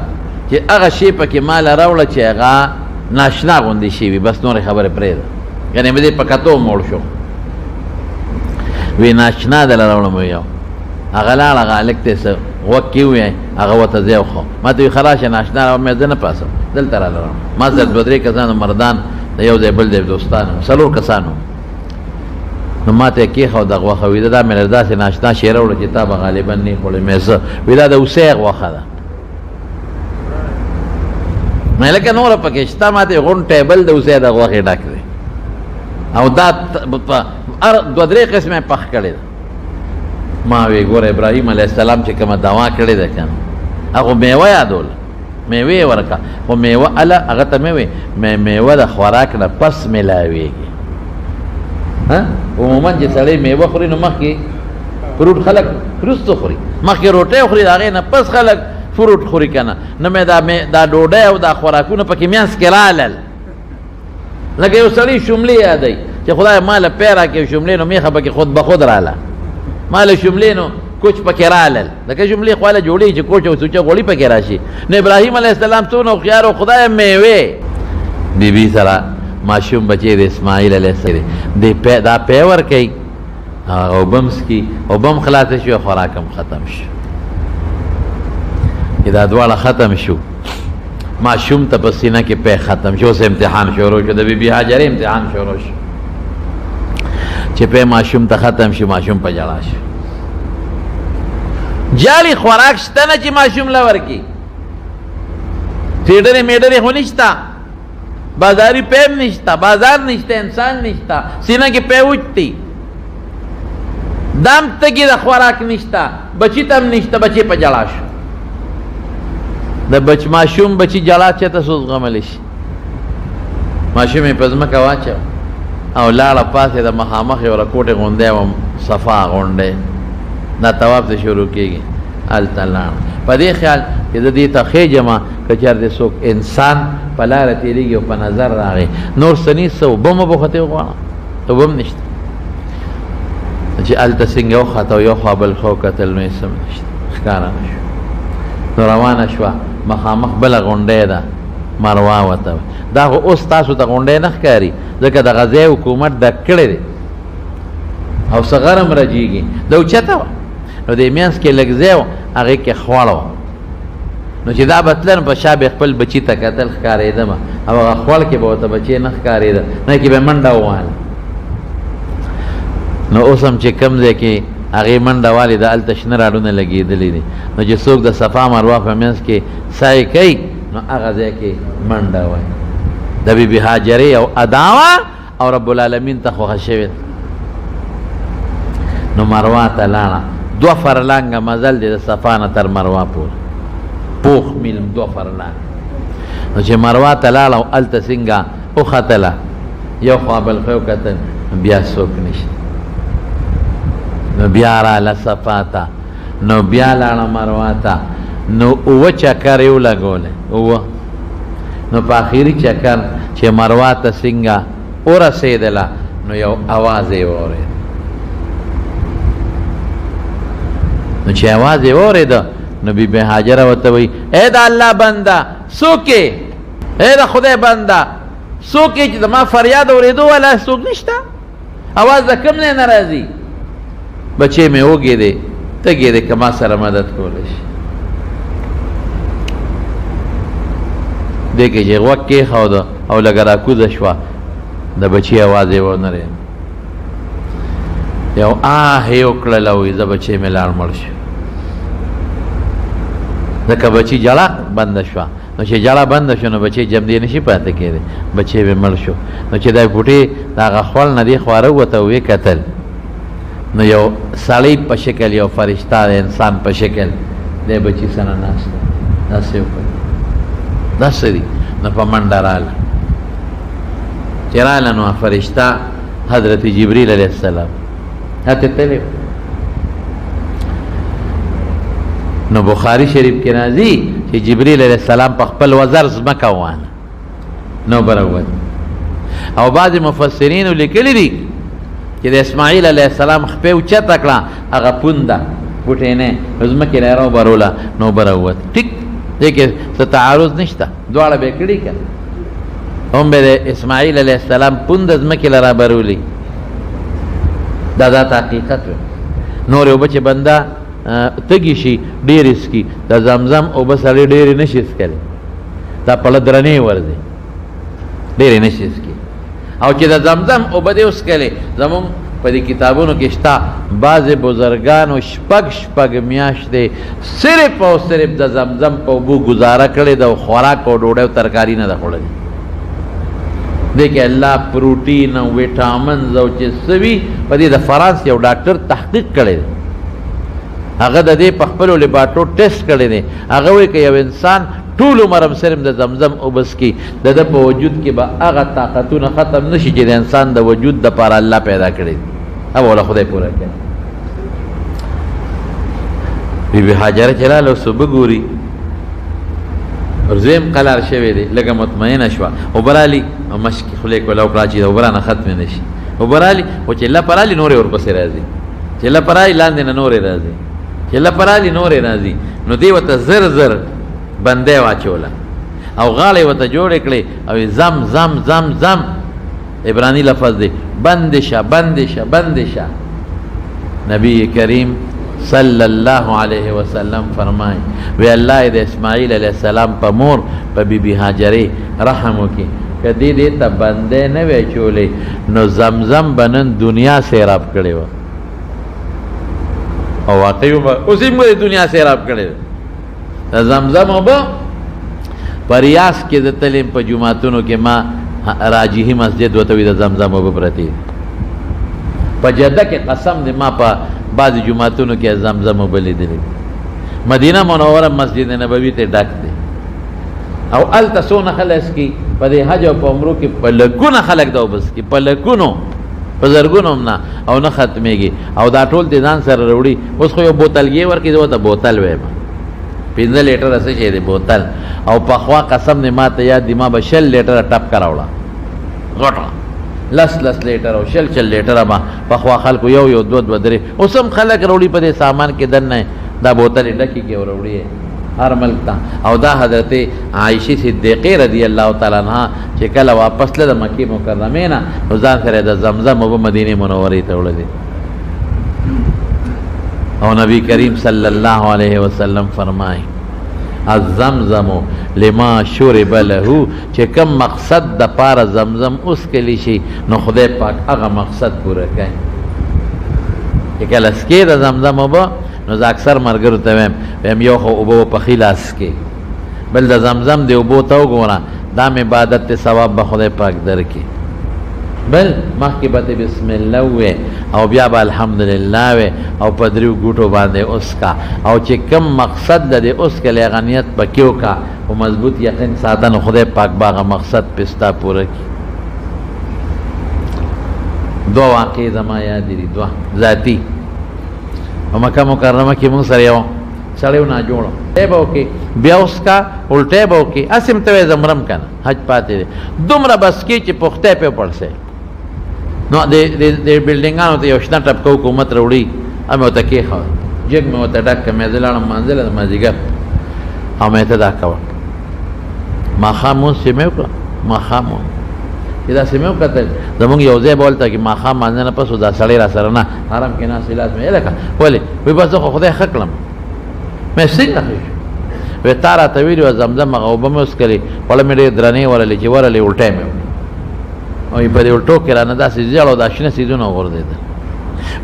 چې هغه شی پکې ماله راوړه چې هغه ناشنا غوندې شوي بس نورې خبرې پرېږده یعنې مې دې په کتو موړ شو وی ناشنا دله راوړم یو هغه لاړ هغه هلک ته څه غوږ کې ووایي هغه ورته ځای وخو ما ته وي خلاصه ناشنا راوړم مې زه نه پاسم دلته راله راوړم ما سره 2-3 کسانو مردان د یو ځای بل ځای دوستان وو 4 کسانو نو ما ته یې کېښود دغه غوښه وي دا مې له داسې ناشنا شی راوړه چې تا به غالبا نه یې خوړې مې څه وي دا د اوسۍ غوښه ده مې لکه نوره پکې شته ما ته یې غونډ ټیبل د اوسۍ د غوښې ډک دی او دا 2-3 قسمه پخ کړې ده. ما وی ګوره ابراهیم علیه السلام چې کومه دوا کړې ده که نه هغه میوه یادول میوه یې ورکړه خو میوه اله هغه ته مې وی میوه د خوراک نه پس میلاویږي. عموما چې سړی میوه خوري نو مخکې فروټ خلک وروسته خوري مخکې روټۍ خوري د هغې نه پس خلک فروټ خوري که نه نو مې دا ډوډۍ او دا خوراکونه پکې منځ کې رالل لکه یو سړی شملې یادوي چې خدای ما له پی راکړې شملې نو میخه پکې خود به خود راله ما له شملې نو کوچ پکې رالل لکه شملې خو هله جوړېږي چې کوچ او سوچه غوړي پکې راشي نو ابراهیم علیه السلام څونه هوښیار و خدای میوې بیبي سره ماشوم بچی د اسماعیل علیه السلام دا پی ورکوي اوبه هم څکي اوبه هم خلاصه شو خوراک هم ختم شو چې دا دواړه ختم شو ماشوم ته په سینه کې پی ختم شو اوس امتحان شروع شو د بیبي هاجرې امتحان شروع شو چې پی ماشوم ته ختم شو ماشوم په ژړا شو جالي خوراک شته نه چې ماشوم له ورکړي فیډرې میډرې خو نشته بازاري پیم نشته بازار نشته انسان نشته سینه کې پی وچتي دم تګي د خوراک نشته بچي ته هم نشته بچي په ژړا شو د ماشوم بچي جړا چېرته څو زغملی شي ماشوم یې په ځمکه واچو او لاړه پاسې د مخامخ یو رکوټې غونډی وم صفا غونډی دا طواف ته شروع کېږي هلته لاړه په دې خیال چې زه دې ته خېجمه که چېرته څوک انسان په لاره تېرېږي او په نظر راغی نور څه نیست څه اوبه مه بوختې وغواړه اوبه هم نشته چې هلته څنګه وخته او یو خوا بل خوا وکتل نو یې څه هم نشته ښکاره نه شو نو روانه شوه مخامخ بله غونډۍ ده مروا ورته دا خو اوس تاسو ته غونډۍ نه ښکاري ځکه د غزې حکومت ډک کړی دی او څه غرم رجېږي دا اوچته وه نو دې منځ کې لږ ځای و هغې کې خوړ وه نو چې دا به تله نو په شا به خپل بچي ته کتل ښکارېده به او هغه خوړ کې به ورته بچی نه ښکارېده نه کې به منډه ووهله نو اوس هم چې کوم ځای کې هغې منډه والې د هلته شنه راډونه لګېدلي دي نو چې څوک د صفا مروه په منځ کې سعی کوي نو هغه ځای کې منډه وایي د بیبي هاجرې او ادا وه او رب العالمین ته خوښه شوې نو مروه ته لاړه 2 فرلانګه مزل دی د صفا نه تر مروه پورې پوخ میل 2 فرلانګ نو چې مروه ته لاړه او هلته څنګه وختله یو خوا بل خوا وکتل بیا څوک نشته نو بیا راله صفا ته نو بیا لاړه مروه ته نو 9 چکر یې ولګولی 9 نو په آخري چکر چې مروه ته څنګه ورسېدله نو یو اواز یې واورېد نو چې اواز یې واورېده نو بیبي هاجره ورته وایي ای د الله بنده څوک یې ای د خدای بنده څوک یې چې زما فریاد اورېدو والا څوک نشته اواز د کوم ځای نه راځي بچې مې وږی دی تږی دی که ما سره مدد کولی شي دې کې چې غوږ کېښوده او لږه راکوزه شوه د بچي اواز یې ونه رېد یو آه یې وکړله وایي زه بچی مې لاړ مړ شو ځکه بچي جړه بنده شوه نو چې جړه بنده شو نو بچی جمدی نشي پاتې کېدی بچی مې مړ شو نو چې دا بوټي د هغه خول نه دې خوا راووته ویې کتل نو یو سړی په شکل یو فرشته د انسان په شکل دی بچي سره ناست دی داسې وکړه داسې دي نو په منډه راغله چې راغله نو فرشته حضرت جبریل علیه السلام هته تللی نو بخاری شریف کې راځي چې جبریل علیه السلام په خپل وزر ځمکه ووانه نو برابر او بعض مفسرینو لیکلي دي چې د اسماعیل علیه السلام خپې اوچته کړه هغه پونده بوټی نه ځمکې نه راوبروله نو براوت ټیک دې کې څه تعارض نشته دواړه به یې کړي که هم به د اسماعیل علیه السلام پونده ځمکې له رابرولي دا حقیقت و نورې اوبه چې بنده تږي شي ډېرې څکي د زمزم اوبه سړی ډېرې نشي څکلی دا پله درنې ورځي ډېرې نشي څکي او چې د زمزم اوبه دې وڅکلې زمونږ په دې کتابونو کې شته بعضې بزرګانو شپږ میاشتې صرف او صرف د زمزم په اوبو ګزاره کړې ده او خوراک او ډوډۍ او ترکاري نه ده خوړلې دې کې الله پروټین او ویټامنز او چې څه وي په دې د فرانس یو ډاکټر تحقیق کړی دی هغه د دې په خپلو لیبارټو ټیسټ کړی دی هغه وایي که یو انسان ټول عمر هم صرف د زمزم اوبه څکي د ده په وجود کې به هغه طاقتونه ختم نه شي چې د انسان د وجود دپاره الله پیدا کړی دي هغه وله خدای پوره کوي بیبي حاجره چې لاله صبح ګوري ورځویم قلار شوی دی لږه مطمئنه شوه اوبه رالي او مشکې خولې کې وله وکړه چې د اوبه رانه ختمې نه شي اوبه رالي خو چې لپه رالي نورې ورپسې راځي چې لپه رالي لاندې نه نورې راځي چې لپه رالي نورې راځي نو دې ورته زر بندې واچوله او غاړې ورته جوړې کړې او زم زم زم زم عبرانی لفظ دی بند شه نبی کریم صلی الله علیه وسلم فرمای وی الله د اسماعیل علیه السلام په مور په بیبي هاجرې رحم وکړي که دې ته بندې نه وی چولې نو زمزم به نن دنیا سیراب کړې وه او واقعي اوس یې موږ دنیا سیراب کړې ده زمزم اوبه په ریاض کې د تلیم په جوماتونو کې ما راجحي مسجد ورته وي د زمزم اوبه پرتې په جده کې قسم دی ما په بعضې جوماتونو کې زمزم اوبه لیدلې مدینه منوره مسجد نبوي ته ډک دی او هلته څونه خلک څکي په دې حج او په عمرو کې په لکونه خلک دا اوبه څکي په لکونو په زرګونو هم نه او نه ختمېږي او دا ټول دې ځان سره راوړي اوس خو یو بوتلګي ورکړي زه ورته بوتل وایم 15 لیټره څه شی دی بوتل او پخوا قسم دی ما ته یاد دی ما به 6 لیټره ټپکه راوړه غټه لس لیټر او 6 لیټره به پخوا خلکو یو 2 درې اوس هم خلک راوړي په دې سامان کې دننه دا بوتلې ډکې کې راوړي هر ملک ته او دا حضرت عائشې صدیقې رضی الله تعالی عنها چې کله واپس له مکې مکرمې نه نو ځان سره د زمزم اوبه مدینې منورې ته وړلې او نبی کریم صلی الله علیه وسلم فرمای الزمزم لما شرب له چې کم مقصد د پاره زمزم اوس کلی شي نو خدای پاک هغه مقصد پوره کوي چې کله سکې د زمزم اوبه نو زه اکثر ملګرو ته ویم یو خو اوبه پخې لاس کې بل د زمزم د اوبو ته وګوره دا مې عبادت ته ثواب به خدای پاک درکړي بل مخکې به بسم الله وې او بیا به الحمدلله وې او په دریو ګوټو باندې اوسکا او چې کم مقصد د دې اوسکلې هغه نیت پکې وکړه او مضبوط یقین ساته نو خدای پاک به هغه مقصد پې ستا پوره کړي دوه واقعې زما یاد دي دوه ذاتي او مکه مکرمه کې مونږ سره یو سړی و ناجوړه ټی به وکړي بیا اوسکا الټی به وکړي هسې م ته وایې زمرم که نه حج پاتې دی دومره بس کې چې پختی پې وپړسئ نو د بلډینګانو ته یو شنه ټپکه حکومت راوړي مې ورته کېښوه جګ مې ورته ډک کړه مې زه لاړم مانځله د مازدیګر او مې ته دا کوه ماښام مونځ چې مې وکړه ماښام چې داسې مې وکتل زمونږ یو ځای به هلته کې ماښام مانځه نه پس دا سړی را سره نه حرم کې ناست لاس مې لکه ولې وایي بس زه خو خدای ښه کړم مې څنګه ښه شو وایي تا راته ویلي وه زمزم هغه اوبه مې وڅکلې خوله مې ډېرې درنې ورلې چې ورلې الټی مې وکړې او په دې الټو کې رانه داسې زیړ او دا شنه څیزونه وغورځېدل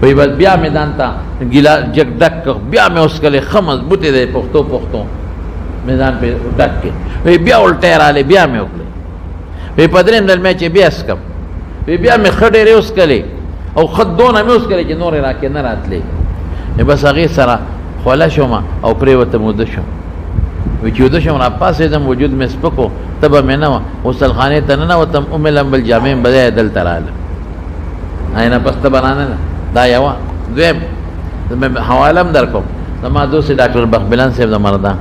وی بس بیا مې ځان ته ګیلا جګ ډک کړ، بیا مې وڅښلې، ښه مضبوطې دی پښتو مې ځان پې ډک کړې. وی بیا الټۍ راغلې، بیا مې وکړې. وی په درېیم ځل مې چې بیا څښم، وی بیا مې ښه ډېرې وڅښلې او ښه دونه مې وڅښلې چې نورې راکې نه راتلې. بس هغې سره خوله شوم او پرېوتم، وده شوم. وی چې وده شوم راپاڅېدم، وجود مې سپک و، تبه مې نه وه. غسلخانې ته ننوتم، ام لمبل جامې مې بدلې دلته راغلم. نه پس تبه رانه دا یوه. دویم حواله هم در کوم، زما دوست ډاکټر بخبلان صاحب د مرده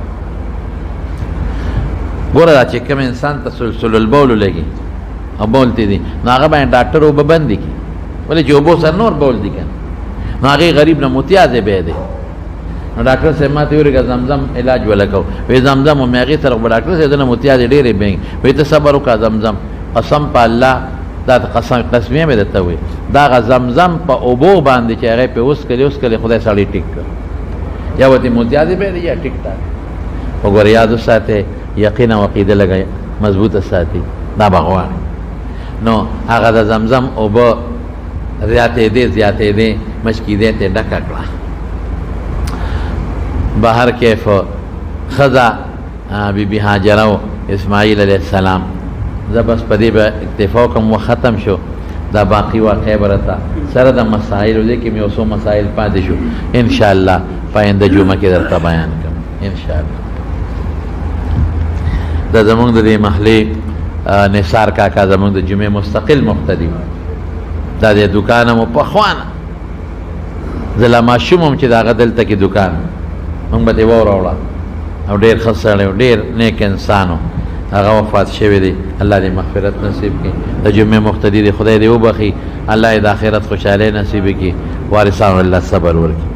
ګوره دا چې کوم انسان ته سلسل البول لګي او بول تی دي، نو هغه باندې ډاکټر اوبه بندې کړي، ولې چې اوبو سره نور بول دي که نو هغې غریب نه متیازې بیا دی. نو ډاکټر صاحب ما ته ویل که زمزم علاج ولګو. وی زمزم ومې هغې سره خو به ډاکټر صاحب دنه متیازې ډېرې بیا. وی ته صبر وکړه زمزم، قسم په الله دا قسمیه مې درته وایي، دا هغه زمزم په اوبو باندې چې هغې پې وڅکلې خدای سړی ټیک کړ. یا ورته متیازې بیا دی یا ټیک ټاک. وګوره یاد وساتئ، یقین او عقیده لږه مضبوطه ساتي، دا به غواړي. نو هغه د زمزم اوبه زیاتېدې مشکیدې ته ډکه کړه. بهر کیف ښځه بی بی هاجره و اسماعیل علیه السلام. زه بس په دې به اکتفا کوم، و ختم شو. دا باقي واقع به راته سره د مسایلو دی کې مې یو څو مسایل پاتې شو، انشاءالله په آینده جمعه کې درته بیان کوم انشاءالله. دا زمونږ د دې محلې نثار کاکا زمونږ د جمعې مستقل مقتدي، دا د دوکان مو پخوانه زه لا ماشوم وم چې د هغه دلته کې دوکان مونږ به ترې وراوړه، او ډېر ښه سړی و، ډېر نیک انسان و. هغه وفات شوی دی، الله دې مغفرت نصیب کړي. د جمعې مقتدي دی، خدای دې وبخي، الله یې د آخرت خوشحالۍ نصیب کړي، وارثانو الله صبر ورکړي.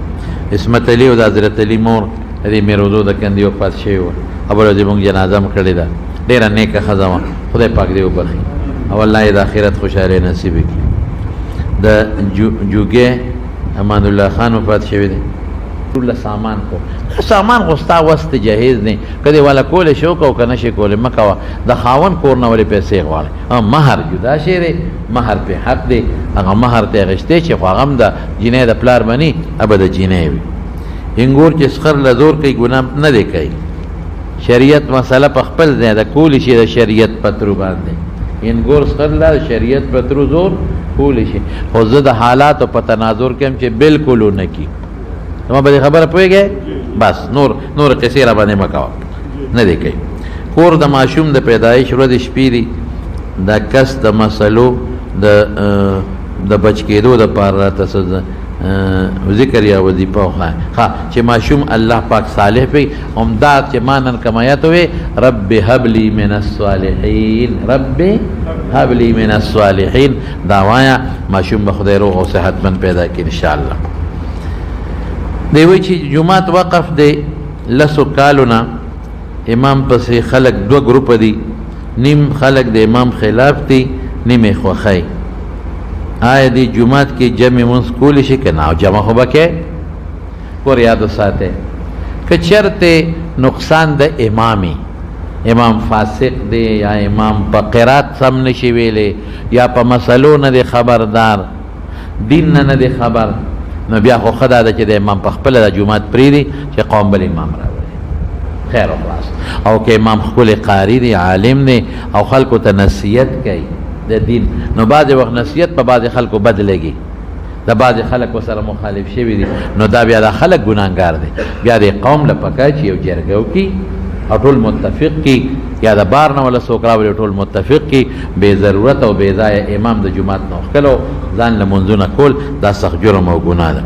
عصمت علي او د حضرت علي مور د دې میرودو د کندې وفات شوی وه، ابل دې مونږ جنازه م کړې ده، ډېره نیکه ښځه وه، خدای پاک دې وبخي او الله یې د آخرت خوشحالۍ نصیب کړي. د جوګې امان الله خان وفات شوی دی. ټول سامان کو سامان خو ستا وس ته جهیز دی، که دې والا کولی شي وکړه او که نه شي کولی مه کوه. د خاوند کور نه ولې پیسې غواړې؟ مهر جدا شی دی، مهر پې حق دی، هغه مهر ته یې اخیستی چې خو هغه هم د جینۍ د پلار بني ابه د جینۍ وي. انګور چې سخر له زور کوي ګناه نه دی کوي. شریعت مسله په خپل ځای ده، کولی شي د شریعت پترو باندې انګور سخر له شریعت پترو زور کولی شي، خو زه د حالاتو په تناظر کې هم چې بالکل ونه کي. نو به دې خبره پوهېږې، بس نور قصې را باندې مه کوه، نه دی کوي. کور د ماشوم د پیدایش ورځې شپې دي، د کس د مسلو د بچ کېدو دپاره راته څه ذکر یا وظیفه وښایه چې ماشوم الله پاک صالح پی امداد چې ما نن کمایت وې رب هب لی من الصالحین، رب هب لی من الصالحین، دا وایه ماشوم به خدای روغ او صحتمند پیدا کړي انشاءالله. دی وایي چې جومات وقف دی 10 کالو نه، امام پسې خلک 2 ګروپه دي، نیم خلک د امام خلاف دي، نیم یې خوښوي. آیا دی جمعات کې جمع منځ کولی شي که نه؟ او جمع خو به کې ور یاد وساتئ. که چېرته نقصان د امامي، امام فاسق دی یا امام په قرات سم نشي ویلی یا په مسلو نه دی خبردار، دین نه دی خبر، نو بیا خو ښه دا ده چې د امام په خپله د جومات پرېږدي چې قوم بل امام راولي، خیر او خلاص. او که امام ښکلی قاري دی، عالم دی او خلکو ته نصیحت کوي د دین، نو بعضې وخت نصیحت په بعضې خلکو بد لګي، د بعضې خلک ورسره مخالف شوي دي، نو دا بیا دا خلک ګناهګار دی. بیا د قوم له پکار چې یو جرګه وکړي او ټول متفق کړي، یا د بار نه ولا څوک راولي ټول متفق کړي، بې ضرورت او بې ځایه امام د جومات نه وښکلو ځان له منځونه کول، دا سخت جرم او ګناه ده.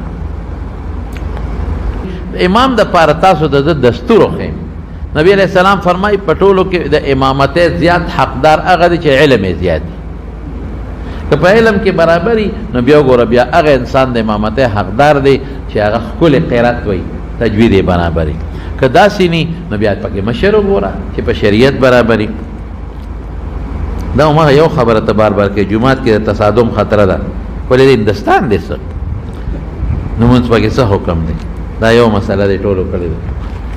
امام دپاره تاسو د ده دستور وښیم. نبی علیه السلام فرمایي په ټولو کې د امامتۍ زیات حقدار هغه دی چې علم یې زیات دی. که په علم کې برابري نو بیا وګوره بیا هغه انسان د امامتۍ حقدار دی چې هغه ښکلی قرات وایي، تجوید یې برابري. که داسې نی نو بیا پکې مشر وګوره چې په شریعت برابري. دا هماغه یو خبره ته بار بار کې جومات کې د تصادم خطره ده، ولې د هندوستان دی څه نو مونځ پکې څه حکم دی؟ دا یو مسله دی ټولو کړې ده.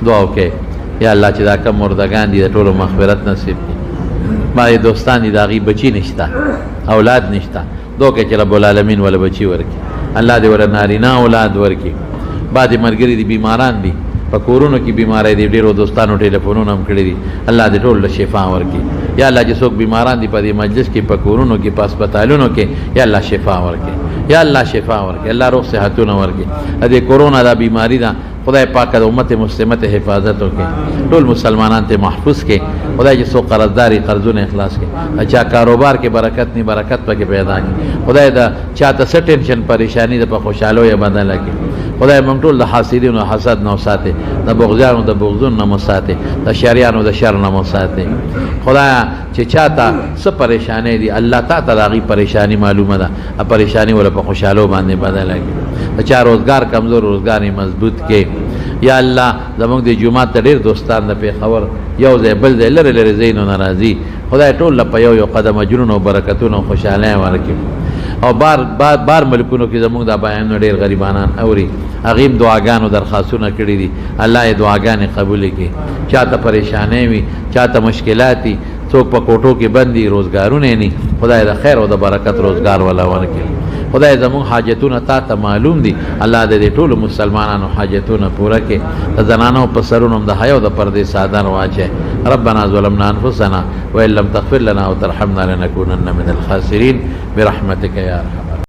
دعا وکړئ یا الله چې دا کم مردگان دي د ټولو مغفرت نصیب کړي. بعضې دوستان دي د هغې بچي نشته، اولاد نشته، دعا وکړئ چې رب العالمین وله بچي ورکړي. الله دې ور نارینه اولاد ورکي. بعد مرګري دي بیماران دي په کورونو کې بیماری دي، ډیرو دوستانو ټلیفونونه هم کړی دي، الله دې ټول له شفا ورکي. یا الله چې څوک بیماران دي په دې مجلس کې په کورونو کې په هسپتالونو کې، یا الله شفا ورکي، یا الله شفا ورکي، الله روغ صحتونه ورکي. دې کورونا دا بیماری ده خدای پاک د امت مسلمه ته حفاظت وکړي، ټول مسلمانان ته محفوظ کړي. خدای چې څوک قرضداري قرضونه اخلاص کړي، اچھا کاروبار کې برکت نه برکت پکې پیدا کړي. خدای دا چاته څه ټینشن پریشانی ده په خوشاله یا بدل کړي. خدای موږ ټول د حاسدینو حسد نه وساتي، د بغضیانو د بغضون نه وساتي، د شریانو د شر نه وساتي. خدای چې چاته څه پریشانی دي الله تعالی راغي پریشانی معلومه ده، ا پریشانی ولا په خوشاله باندې بدل کړي. چا روزګار کمزور روزګار مضبوط کړي. یا الله زموږ د جمعه ته ډېر دوستان د پیښور یو ځای بل ځای لري لري زینو ناراضي، خدای ټول په یو قدم اجرونو برکتونو خوشاله ورکړي. او بار ملکونو کې زموږ د بیان ډېر غریبانان اوري، هغه دعاګانو درخواستونه کړي دي، الله یې دعاګانې قبول کړي. چاته پریشانې وي، چاته مشکلات دي، څوک په کوټو کې بندي روزګارونه نه، خدای د خیر او د برکت روزګار ولا ورکړي. خدای زمون حاجتونه تا ته معلوم دي، الله دې ټول مسلمانانو حاجتونه پوره کړي. د زنانو په سرونو د حیا او د پردې سادر واچي. ربنا ظلمنا انفسنا وان لم تغفر لنا وترحمنا لنكونن من الخاسرين برحمتك يا ارحم